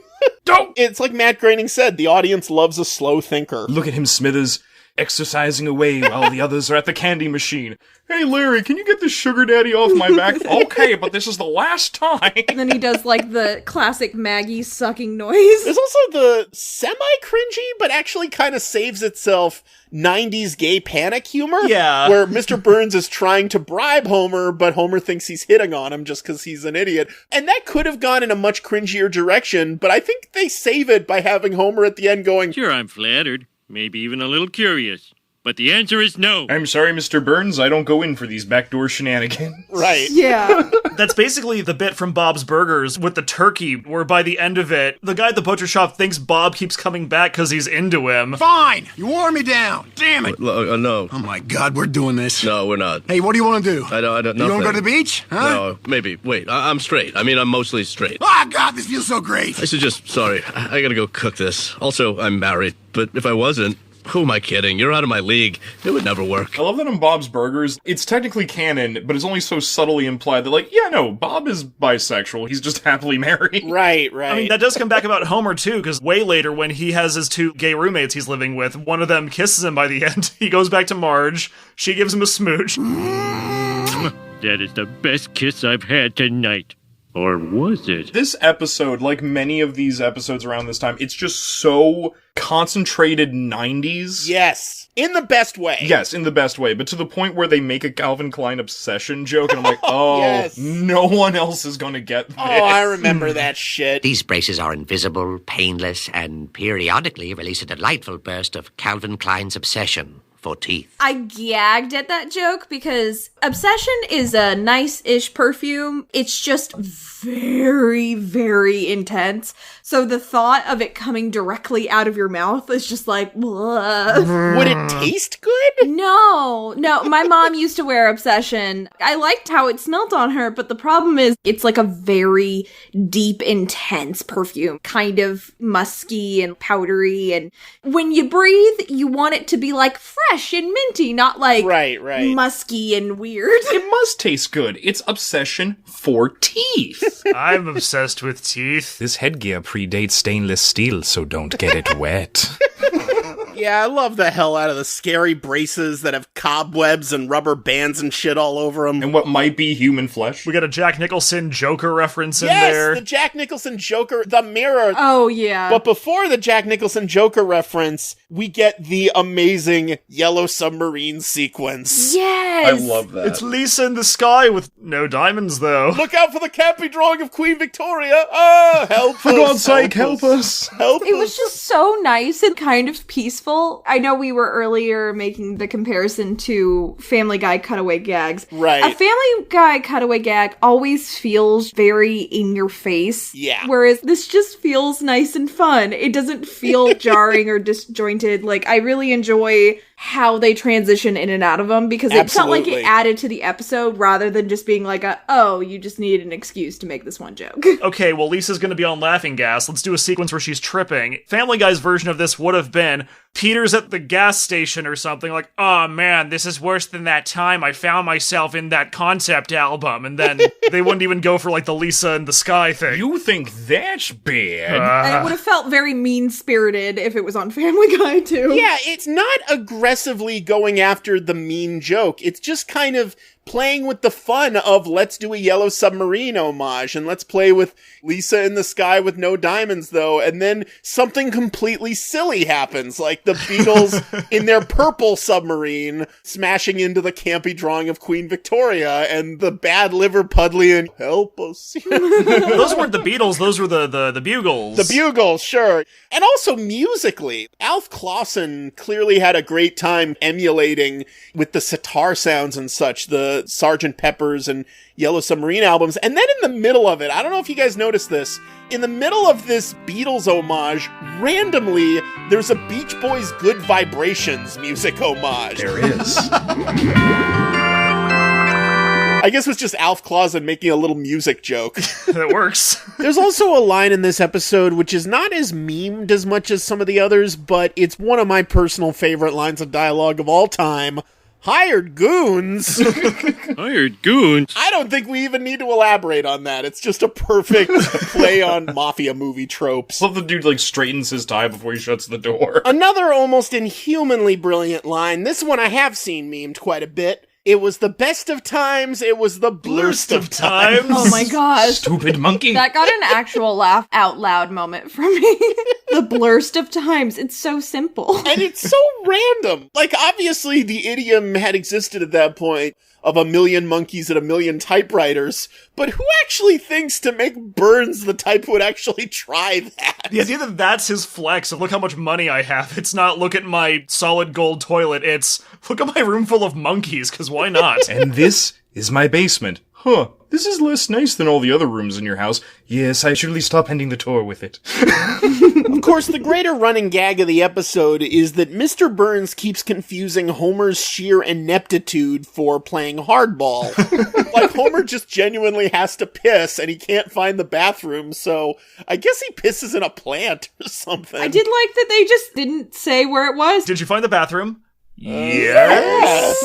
Don't! It's like Matt Groening said, the audience loves a slow thinker. Look at him, Smithers, exercising away while the others are at the candy machine. Hey, Larry, can you get this sugar daddy off my back? Okay, but this is the last time. And then he does like the classic Maggie sucking noise. There's also the semi-cringy, but actually kind of saves itself 90s gay panic humor. Yeah. Where Mr. Burns is trying to bribe Homer, but Homer thinks he's hitting on him just because he's an idiot. And that could have gone in a much cringier direction, but I think they save it by having Homer at the end going, Sure, I'm flattered. Maybe even a little curious. But the answer is no. I'm sorry, Mr. Burns, I don't go in for these backdoor shenanigans. Right. Yeah. That's basically the bit from Bob's Burgers with the turkey, where by the end of it, the guy at the butcher shop thinks Bob keeps coming back because he's into him. Fine! You wore me down! Damn it! No. Oh my god, we're doing this. No, we're not. Hey, what do you want to do? I don't, You want to go to the beach? Huh? No, maybe. Wait, I'm straight. I mean, I'm mostly straight. Ah, God, this feels so great. I should just, sorry, I gotta go cook this. Also, I'm married, but if I wasn't, who am I kidding? You're out of my league. It would never work. I love that in Bob's Burgers, it's technically canon, but it's only so subtly implied that, like, yeah, no, Bob is bisexual. He's just happily married. Right. I mean, that does come back about Homer, too, because way later, when he has his two gay roommates he's living with, one of them kisses him by the end. He goes back to Marge. She gives him a smooch. That is the best kiss I've had tonight. Or was it? This episode, like many of these episodes around this time, it's just so concentrated 90s. Yes. In the best way. Yes, in the best way. But to the point where they make a Calvin Klein obsession joke, and I'm like, oh, yes. No one else is gonna get this. Oh, I remember that shit. These braces are invisible, painless, and periodically release a delightful burst of Calvin Klein's obsession for teeth. I gagged at that joke because Obsession is a nice-ish perfume. It's just very, very intense. So the thought of it coming directly out of your mouth is just like, bleh. Would it taste good? No. My mom used to wear Obsession. I liked how it smelled on her, but the problem is it's like a very deep, intense perfume. Kind of musky and powdery. And when you breathe, you want it to be like fresh and minty, not like right. musky and weird. It must taste good. It's Obsession for teeth. I'm obsessed with teeth. This headgear predates stainless steel, so don't get it wet. Yeah, I love the hell out of the scary braces that have cobwebs and rubber bands and shit all over them. And what might be human flesh. We got a Jack Nicholson Joker reference in yes, there. The Jack Nicholson Joker, the mirror. Oh, yeah. But before the Jack Nicholson Joker reference, we get the amazing Yellow Submarine sequence. Yes! I love that. It's Lisa in the sky with no diamonds, though. Look out for the campy drawing of Queen Victoria. Oh, help us. For God's sake, help us. Help It was just so nice and kind of peaceful. I know we were earlier making the comparison to Family Guy cutaway gags. Right. A Family Guy cutaway gag always feels very in your face. Yeah. Whereas this just feels nice and fun. It doesn't feel jarring or disjointed. Like, I really enjoy how they transition in and out of them because it felt like it added to the episode rather than just being like you just needed an excuse to make this one joke. Okay, well, Lisa's gonna be on laughing gas. Let's do a sequence where she's tripping. Family Guy's version of this would have been Peter's at the gas station or something like, oh man, this is worse than that time I found myself in that concept album. And then they wouldn't even go for like the Lisa in the sky thing. You think that's bad? And it would have felt very mean-spirited if it was on Family Guy too. Yeah, it's not aggressively going after the mean joke. It's just kind of playing with the fun of let's do a Yellow Submarine homage and let's play with Lisa in the sky with no diamonds though, and then something completely silly happens, like the Beatles in their purple submarine smashing into the campy drawing of Queen Victoria and the bad Liverpudlian help us. Those weren't the Beatles, those were the Bugles. The Bugles, sure. And also musically, Alf Clausen clearly had a great time emulating with the sitar sounds and such, the Sgt. Pepper's and Yellow Submarine albums. And then in the middle of it, I don't know if you guys noticed this, in the middle of this Beatles homage, randomly, there's a Beach Boys Good Vibrations music homage. There is. I guess it was just Alf Clausen making a little music joke. That works. There's also a line in this episode which is not as memed as much as some of the others, but it's one of my personal favorite lines of dialogue of all time. Hired goons. Hired goons? I don't think we even need to elaborate on that. It's just a perfect play on mafia movie tropes. Love the dude, like, straightens his tie before he shuts the door. Another almost inhumanly brilliant line. This one I have seen memed quite a bit. It was the best of times, it was the blurst of times. Oh my gosh. Stupid monkey. That got an actual laugh out loud moment from me. The blurst of times. It's so simple. And it's so random. Like, obviously, the idiom had existed at that point of a million monkeys and a million typewriters, but who actually thinks to make Burns the type who would actually try that? The idea that that's his flex of look how much money I have. It's not look at my solid gold toilet. It's look at my room full of monkeys, because why not? And this is my basement. Huh. This is less nice than all the other rooms in your house. Yes, I should really stop ending the tour with it. Of course, the greater running gag of the episode is that Mr. Burns keeps confusing Homer's sheer ineptitude for playing hardball. Like, Homer just genuinely has to piss, and he can't find the bathroom, so I guess he pisses in a plant or something. I did like that they just didn't say where it was. Did you find the bathroom? Yes!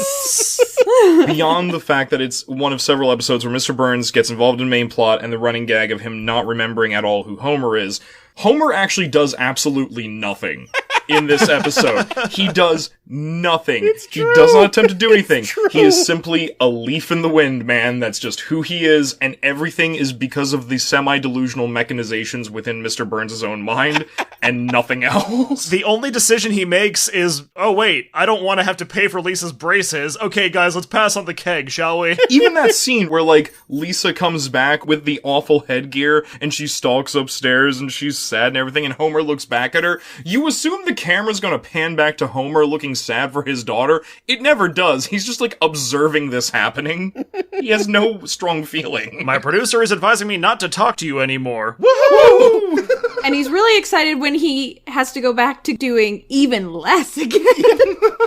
Beyond the fact that it's one of several episodes where Mr. Burns gets involved in main plot and the running gag of him not remembering at all who Homer is, Homer actually does absolutely nothing in this episode. He does nothing. He does not attempt to do anything. He is simply a leaf in the wind, man. That's just who he is, and everything is because of the semi-delusional mechanizations within Mr. Burns' own mind, and nothing else. The only decision he makes is, oh wait, I don't want to have to pay for Lisa's braces. Okay guys, let's pass on the keg, shall we? Even that scene where, like, Lisa comes back with the awful headgear, and she stalks upstairs, and she's sad and everything, and Homer looks back at her, you assume the camera's gonna pan back to Homer looking sad for his daughter. It never does. He's just, like, observing this happening. He has no strong feeling. My producer is advising me not to talk to you anymore. Woohoo! And he's really excited when he has to go back to doing even less again.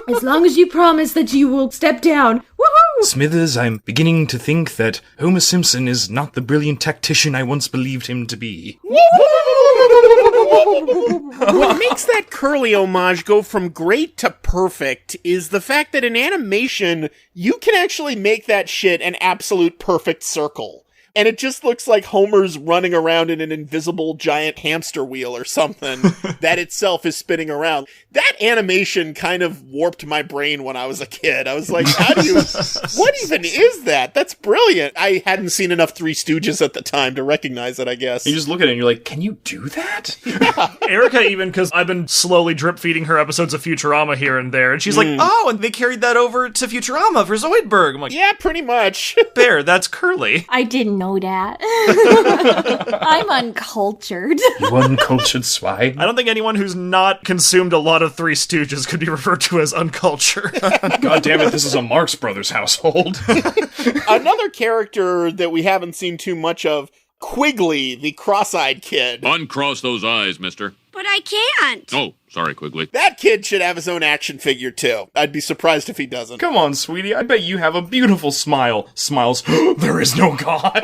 As long as you promise that you will step down. Woohoo! Smithers, I'm beginning to think that Homer Simpson is not the brilliant tactician I once believed him to be. What makes that Curly homage go from great to perfect is the fact that in animation, you can actually make that shit an absolute perfect circle. And it just looks like Homer's running around in an invisible giant hamster wheel or something that itself is spinning around. That animation kind of warped my brain when I was a kid. I was like, what even is that? That's brilliant. I hadn't seen enough Three Stooges at the time to recognize it, I guess. You just look at it and you're like, can you do that? ERIKA, even, because I've been slowly drip feeding her episodes of Futurama here and there, and she's like, oh, and they carried that over to Futurama for Zoidberg. I'm like, yeah, pretty much. Bear, that's Curly. I didn't know that. I'm uncultured. You uncultured swine. I don't think anyone who's not consumed a lot of Three Stooges could be referred to as uncultured. God damn it, this is a Marx Brothers household. Another character that we haven't seen too much of, Quigley the Cross-Eyed Kid. Uncross those eyes, mister. But I can't. Oh, sorry, Quigley. That kid should have his own action figure, too. I'd be surprised if he doesn't. Come on, sweetie. I bet you have a beautiful smile. Smiles, there is no God.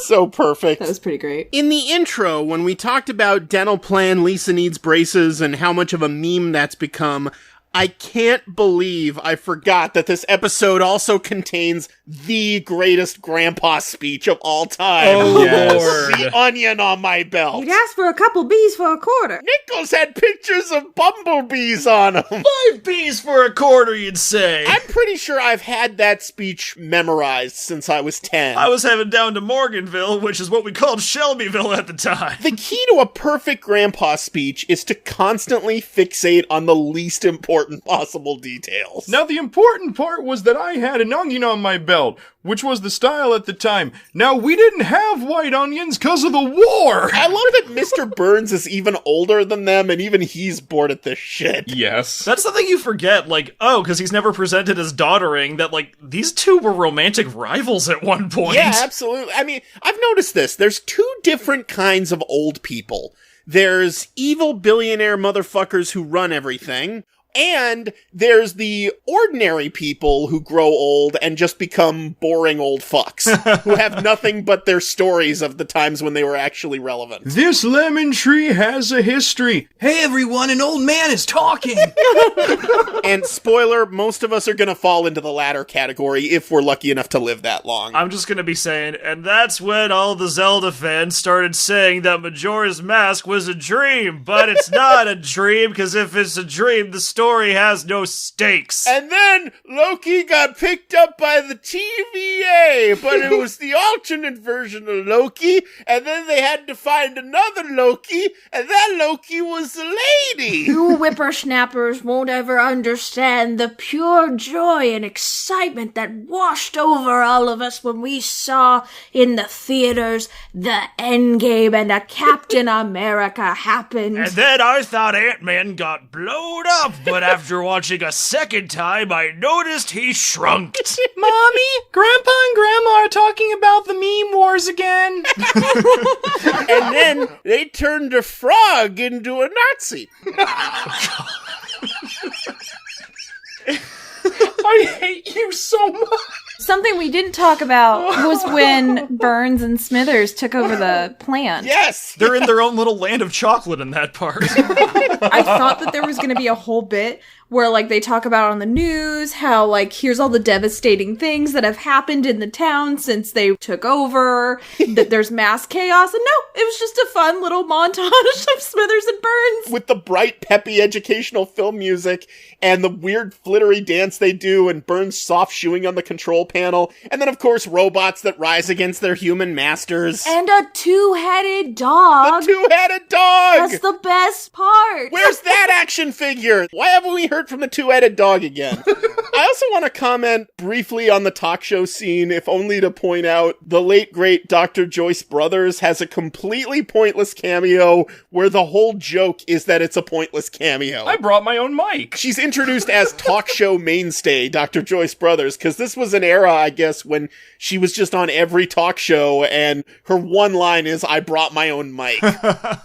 So perfect. That was pretty great. In the intro, when we talked about dental plan, Lisa needs braces, and how much of a meme that's become, I can't believe I forgot that this episode also contains the greatest grandpa speech of all time. Oh, yes. Lord. The onion on my belt. You'd ask for a couple bees for a quarter. Nichols had pictures of bumblebees on them. 5 bees for a quarter, you'd say. I'm pretty sure I've had that speech memorized since I was 10. I was headed down to Morganville, which is what we called Shelbyville at the time. The key to a perfect grandpa speech is to constantly fixate on the least important possible details. Now, the important part was that I had an onion on my belt, which was the style at the time. Now, we didn't have white onions because of the war! I love that Mr. Burns is even older than them, and even he's bored at this shit. Yes. That's the thing you forget, like, oh, because he's never presented as daughtering, that, like, these two were romantic rivals at one point. Yeah, absolutely. I mean, I've noticed this. There's two different kinds of old people. There's evil billionaire motherfuckers who run everything. And there's the ordinary people who grow old and just become boring old fucks who have nothing but their stories of the times when they were actually relevant. This lemon tree has a history. Hey everyone, an old man is talking. And spoiler, most of us are going to fall into the latter category if we're lucky enough to live that long. I'm just going to be saying, and that's when all the Zelda fans started saying that Majora's Mask was a dream, but it's not a dream, because if it's a dream, the story has no stakes. And then Loki got picked up by the TVA, but it was the alternate version of Loki, and then they had to find another Loki, and that Loki was the lady. You whippersnappers won't ever understand the pure joy and excitement that washed over all of us when we saw in the theaters the Endgame and a Captain America happened. And then I thought Ant-Man got blown up, but after watching a second time, I noticed he shrunk. Mommy, Grandpa and Grandma are talking about the meme wars again. And then they turned a frog into a Nazi. I hate you so much. Something we didn't talk about was when Burns and Smithers took over the plant. Yes! They're in their own little land of chocolate in that part. I thought that there was going to be a whole bit where, like, they talk about on the news how, like, here's all the devastating things that have happened in the town since they took over, that there's mass chaos, and no, it was just a fun little montage of Smithers and Burns. With the bright, peppy educational film music, and the weird flittery dance they do, and Burns soft shoeing on the control panel, and then, of course, robots that rise against their human masters. And a two-headed dog. The two-headed dog! That's the best part. Where's that action figure? Why haven't we heard from the two-headed dog again? I also want to comment briefly on the talk show scene, if only to point out the late, great Dr. Joyce Brothers has a completely pointless cameo where the whole joke is that it's a pointless cameo. I brought my own mic. She's introduced as talk show mainstay, Dr. Joyce Brothers, because this was an era, I guess, when she was just on every talk show, and her one line is, I brought my own mic.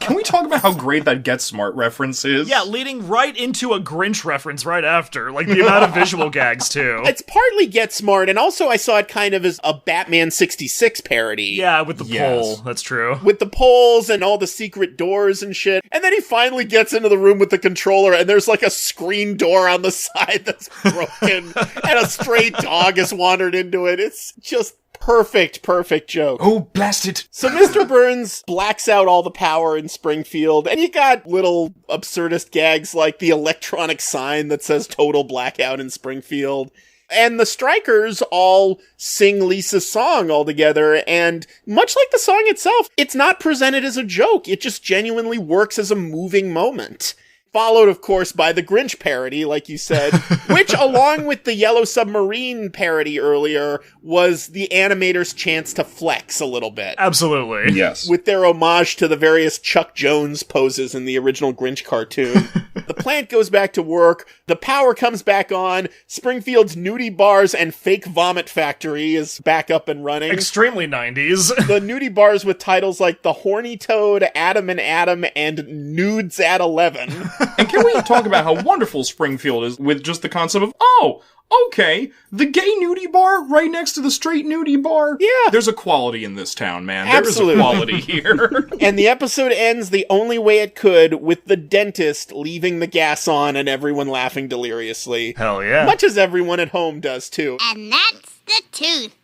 Can we talk about how great that Get Smart reference is? Yeah, leading right into a Grinch reference right after. Like, the amount of visual gags, too. It's partly Get Smart, and also I saw it kind of as a Batman 66 parody. Yeah, with the pole. That's true. With the poles and all the secret doors and shit. And then he finally gets into the room with the controller, and there's like a screen door on the side that's broken, and a stray dog has wandered into it. It's just perfect joke. Oh, blast it. So Mr. Burns blacks out all the power in Springfield, and you got little absurdist gags like the electronic sign that says total blackout in Springfield. And the strikers all sing Lisa's song all together, and much like the song itself, it's not presented as a joke. It just genuinely works as a moving moment. Followed, of course, by the Grinch parody, like you said, which, along with the Yellow Submarine parody earlier, was the animators' chance to flex a little bit. Absolutely. Yes. With their homage to the various Chuck Jones poses in the original Grinch cartoon. The plant goes back to work, the power comes back on, Springfield's nudie bars and fake vomit factory is back up and running. Extremely 90s. The nudie bars with titles like The Horny Toad, Adam and Adam, and Nudes at 11. And can we talk about how wonderful Springfield is with just the concept of, oh, okay, the gay nudie bar right next to the straight nudie bar? Yeah. There's a quality in this town, man. Absolutely. There is a quality here. And the episode ends the only way it could, with the dentist leaving the gas on and everyone laughing deliriously. Hell yeah. Much as everyone at home does, too. And that's the tooth.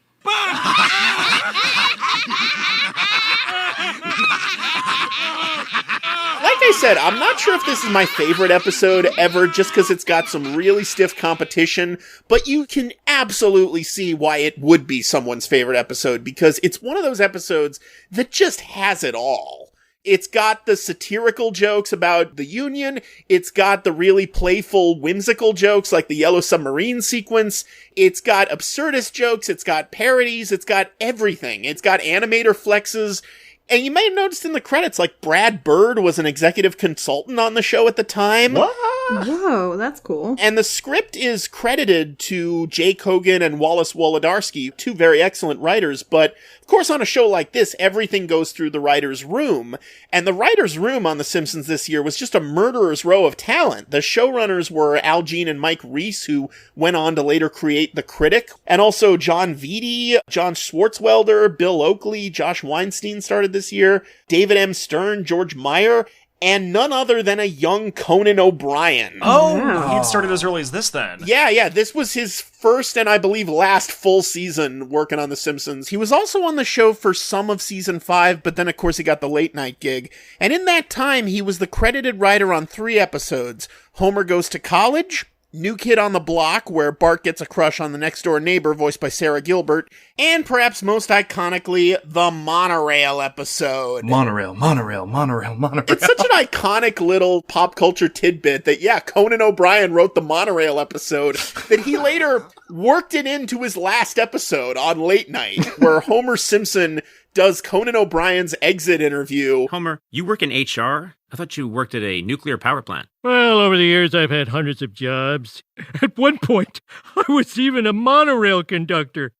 Like I said, I'm not sure if this is my favorite episode ever, just because it's got some really stiff competition, but you can absolutely see why it would be someone's favorite episode, because it's one of those episodes that just has it all. It's got the satirical jokes about the Union. It's got the really playful, whimsical jokes like the Yellow Submarine sequence. It's got absurdist jokes. It's got parodies. It's got everything. It's got animator flexes. And you may have noticed in the credits, like, Brad Bird was an executive consultant on the show at the time. What? Whoa, that's cool. And the script is credited to Jake Hogan and Wallace Wolodarski, two very excellent writers, but of course on a show like this, everything goes through the writer's room. And the writer's room on The Simpsons this year was just a murderer's row of talent. The showrunners were Al Jean and Mike Reiss, who went on to later create The Critic, and also John Vitti, John Swartzwelder, Bill Oakley, Josh Weinstein started this year, David M. Stern, George Meyer, and none other than a young Conan O'Brien. Oh, he'd started as early as this then. Yeah, this was his first and I believe last full season working on The Simpsons. He was also on the show for some of season 5, but then of course he got the late night gig. And in that time, he was the credited writer on 3 episodes. Homer Goes to College, New Kid on the Block, where Bart gets a crush on the next door neighbor, voiced by Sarah Gilbert, and perhaps most iconically, the Monorail episode. Monorail. It's such an iconic little pop culture tidbit that, Conan O'Brien wrote the Monorail episode, that he later worked it into his last episode on Late Night, where Homer Simpson does Conan O'Brien's exit interview. Homer, you work in HR? I thought you worked at a nuclear power plant. Well, over the years, I've had hundreds of jobs. At one point, I was even a monorail conductor.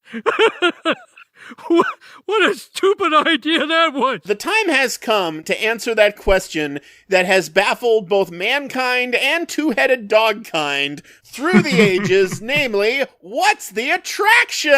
What a stupid idea that was! The time has come to answer that question that has baffled both mankind and two-headed dogkind through the ages, namely, what's the attraction?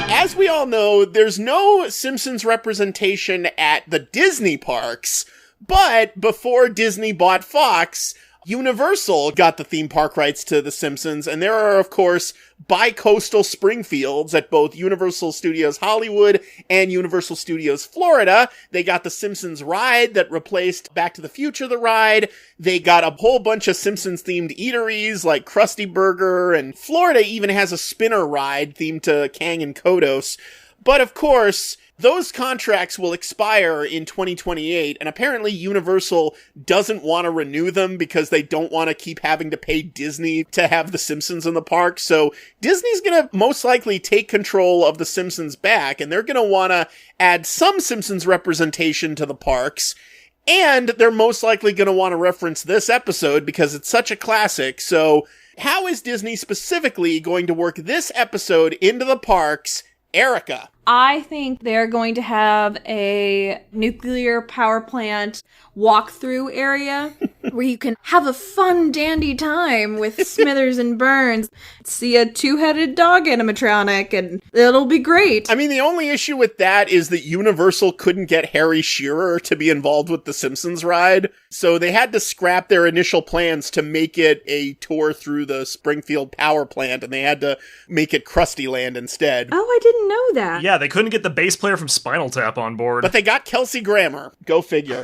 As we all know, there's no Simpsons representation at the Disney parks, but before Disney bought Fox, Universal got the theme park rights to The Simpsons, and there are, of course, bi-coastal Springfields at both Universal Studios Hollywood and Universal Studios Florida. They got the Simpsons ride that replaced Back to the Future the ride. They got a whole bunch of Simpsons-themed eateries like Krusty Burger, and Florida even has a spinner ride themed to Kang and Kodos. But of course, those contracts will expire in 2028, and apparently Universal doesn't want to renew them because they don't want to keep having to pay Disney to have The Simpsons in the park. So Disney's going to most likely take control of The Simpsons back, and they're going to want to add some Simpsons representation to the parks. And they're most likely going to want to reference this episode because it's such a classic. So how is Disney specifically going to work this episode into the parks? ERIKA. I think they're going to have a nuclear power plant walkthrough area where you can have a fun, dandy time with Smithers and Burns, see a two-headed dog animatronic, and it'll be great. I mean, the only issue with that is that Universal couldn't get Harry Shearer to be involved with the Simpsons ride, so they had to scrap their initial plans to make it a tour through the Springfield power plant, and they had to make it Krusty Land instead. Oh, I didn't know that. Yeah, they couldn't get the bass player from Spinal Tap on board. But they got Kelsey Grammer. Go figure.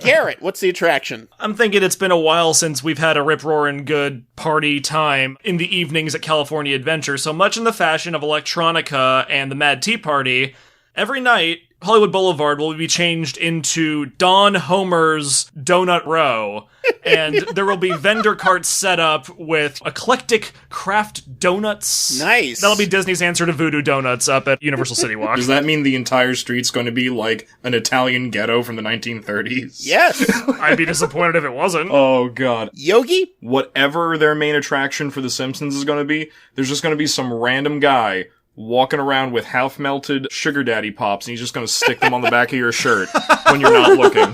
Garrett, what's the attraction? I'm thinking it's been a while since we've had a rip-roaring good party time in the evenings at California Adventure, so much in the fashion of Electronica and the Mad Tea Party, every night, Hollywood Boulevard will be changed into Don Homer's Donut Row, and there will be vendor carts set up with eclectic craft donuts. Nice. That'll be Disney's answer to Voodoo Donuts up at Universal City Walk. Does that mean the entire street's going to be like an Italian ghetto from the 1930s? Yes. I'd be disappointed if it wasn't. Oh, God. Yogi? Whatever their main attraction for The Simpsons is going to be, there's just going to be some random guy walking around with half-melted sugar daddy pops, and he's just going to stick them on the back of your shirt when you're not looking.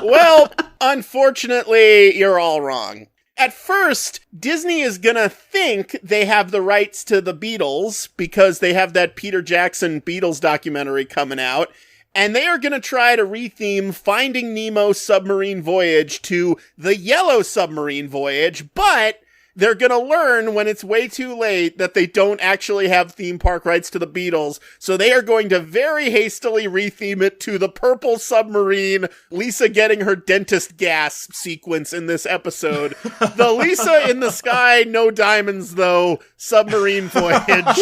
Well, unfortunately, you're all wrong. At first, Disney is gonna think they have the rights to the Beatles because they have that Peter Jackson Beatles documentary coming out, and they are gonna try to retheme Finding Nemo Submarine Voyage to The Yellow Submarine Voyage, but they're gonna learn when it's way too late that they don't actually have theme park rights to the Beatles, so they are going to very hastily retheme it to the Purple Submarine, Lisa getting her dentist gas sequence in this episode. The Lisa in the Sky, No Diamonds Though, Submarine Voyage.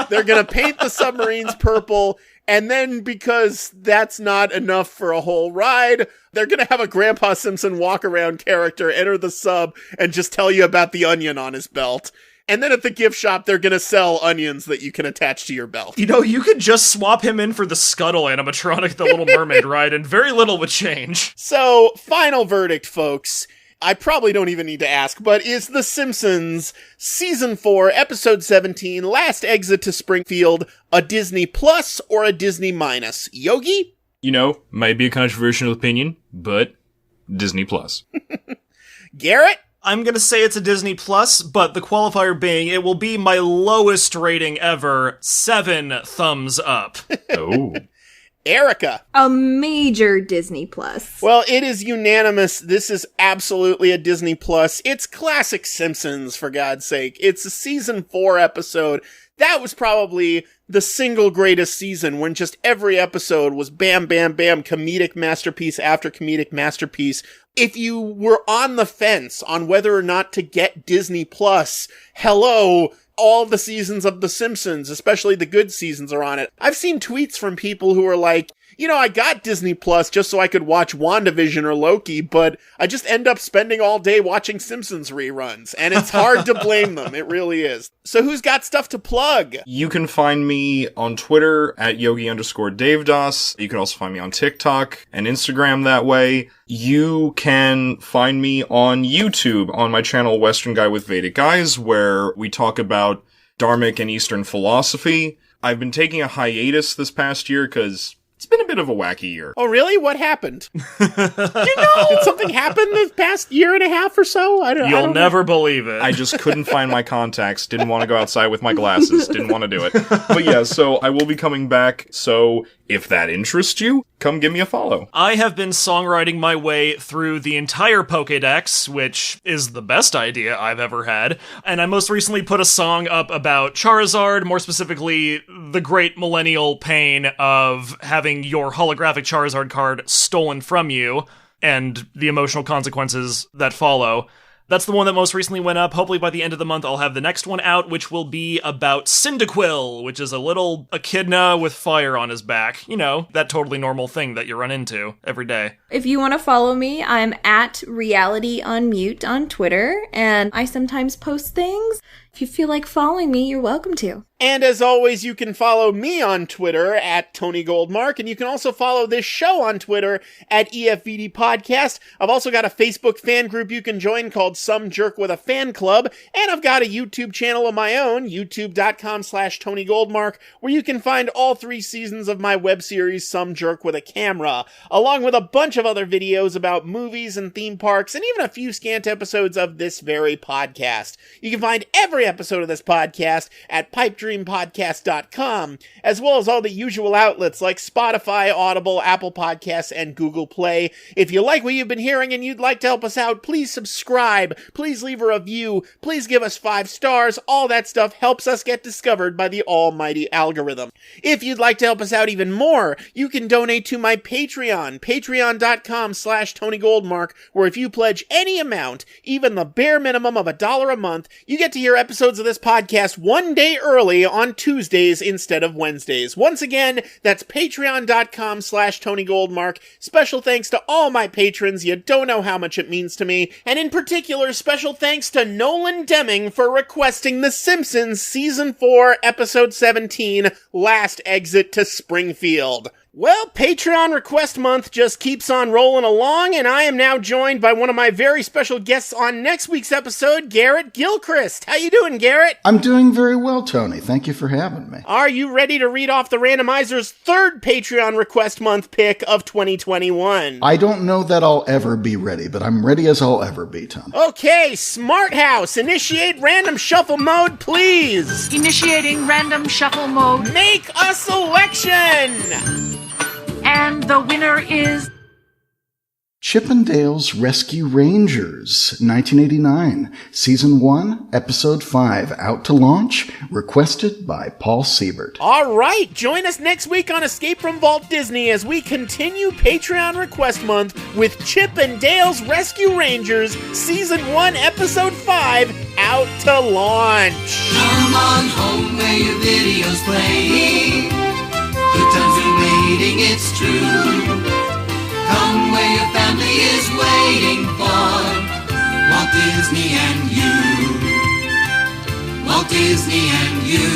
They're gonna paint the submarines purple, and then, because that's not enough for a whole ride, they're gonna have a Grandpa Simpson walk-around character enter the sub and just tell you about the onion on his belt. And then at the gift shop, they're going to sell onions that you can attach to your belt. You know, you could just swap him in for the Scuttle animatronic, the Little Mermaid ride, and very little would change. So, final verdict, folks. I probably don't even need to ask, but is The Simpsons Season 4, Episode 17, Last Exit to Springfield, a Disney Plus or a Disney Minus? Yogi? You know, might be a controversial opinion, but Disney Plus. Garrett? I'm gonna say it's a Disney Plus, but the qualifier being it will be my lowest rating ever, 7 thumbs up. Oh. ERIKA. A major Disney Plus. Well, it is unanimous. This is absolutely a Disney Plus. It's classic Simpsons, for God's sake. It's a Season 4 episode. That was probably the single greatest season when just every episode was bam, bam, bam, comedic masterpiece after comedic masterpiece. If you were on the fence on whether or not to get Disney Plus, hello, all the seasons of The Simpsons, especially the good seasons, are on it. I've seen tweets from people who are like, you know, I got Disney Plus just so I could watch WandaVision or Loki, but I just end up spending all day watching Simpsons reruns, and it's hard to blame them. It really is. So who's got stuff to plug? You can find me on Twitter at Yogi_DEVA-DAS. You can also find me on TikTok and Instagram that way. You can find me on YouTube on my channel Western Guy with Vedic Eyes, where we talk about Dharmic and Eastern philosophy. I've been taking a hiatus this past year because it's been a bit of a wacky year. Oh, really? What happened? Did something happen this past year and a half or so? You'll never believe it. I just couldn't find my contacts, didn't want to go outside with my glasses, didn't want to do it. But yeah, so I will be coming back, so if that interests you, come give me a follow. I have been songwriting my way through the entire Pokédex, which is the best idea I've ever had, and I most recently put a song up about Charizard, more specifically, the great millennial pain of having your holographic Charizard card stolen from you, and the emotional consequences that follow. That's the one that most recently went up. Hopefully by the end of the month I'll have the next one out, which will be about Cyndaquil, which is a little echidna with fire on his back. You know, that totally normal thing that you run into every day. If you want to follow me, I'm at RealityUnmute on Twitter, and I sometimes post things. If you feel like following me, you're welcome to. And as always, you can follow me on Twitter at Tony Goldmark, and you can also follow this show on Twitter at EFVD Podcast. I've also got a Facebook fan group you can join called Some Jerk with a Fan Club, and I've got a YouTube channel of my own, youtube.com/Tony Goldmark, where you can find all 3 seasons of my web series Some Jerk with a Camera, along with a bunch of other videos about movies and theme parks, and even a few scant episodes of this very podcast. You can find every episode of this podcast at pipedreampodcast.com, as well as all the usual outlets like Spotify, Audible, Apple Podcasts, and Google Play. If you like what you've been hearing and you'd like to help us out, please subscribe, please leave a review, please give us 5 stars. All that stuff helps us get discovered by the almighty algorithm. If you'd like to help us out even more, you can donate to my Patreon, patreon.com/Tony Goldmark, where if you pledge any amount, even the bare minimum of $1 a month, you get to hear episodes of this podcast one day early on Tuesdays instead of Wednesdays. Once again, that's patreon.com/Tony Goldmark. Special thanks to all my patrons. You don't know how much it means to me. And in particular, special thanks to Nolan Deming for requesting The Simpsons Season 4, Episode 17, Last Exit to Springfield. Well, Patreon Request Month just keeps on rolling along, and I am now joined by one of my very special guests on next week's episode, Garrett Gilchrist. How you doing, Garrett? I'm doing very well, Tony. Thank you for having me. Are you ready to read off the randomizer's 3rd Patreon Request Month pick of 2021? I don't know that I'll ever be ready, but I'm ready as I'll ever be, Tony. Okay, Smart House, initiate random shuffle mode, please. Initiating random shuffle mode. Make a selection. And the winner is Chippendale's Rescue Rangers, 1989, Season 1, Episode 5, out to launch, requested by Paul Siebert. All right, join us next week on Escape from Walt Disney as we continue Patreon Request Month with Chippendale's Rescue Rangers, Season 1, Episode 5, out to launch. Come on home where your video's playing. Good times are waiting, it's true. Come where your family is waiting for Walt Disney and you. Walt Disney and you.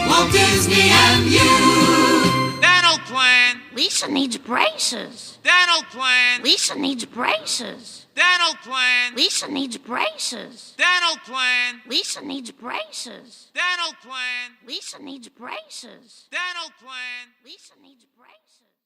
Walt Disney and you. Dental plan. Lisa needs braces. Dental plan. Lisa needs braces. Dental plan. Lisa needs braces. Dental plan. Lisa needs braces. Dental plan. Lisa needs braces. Dental plan. Lisa needs braces.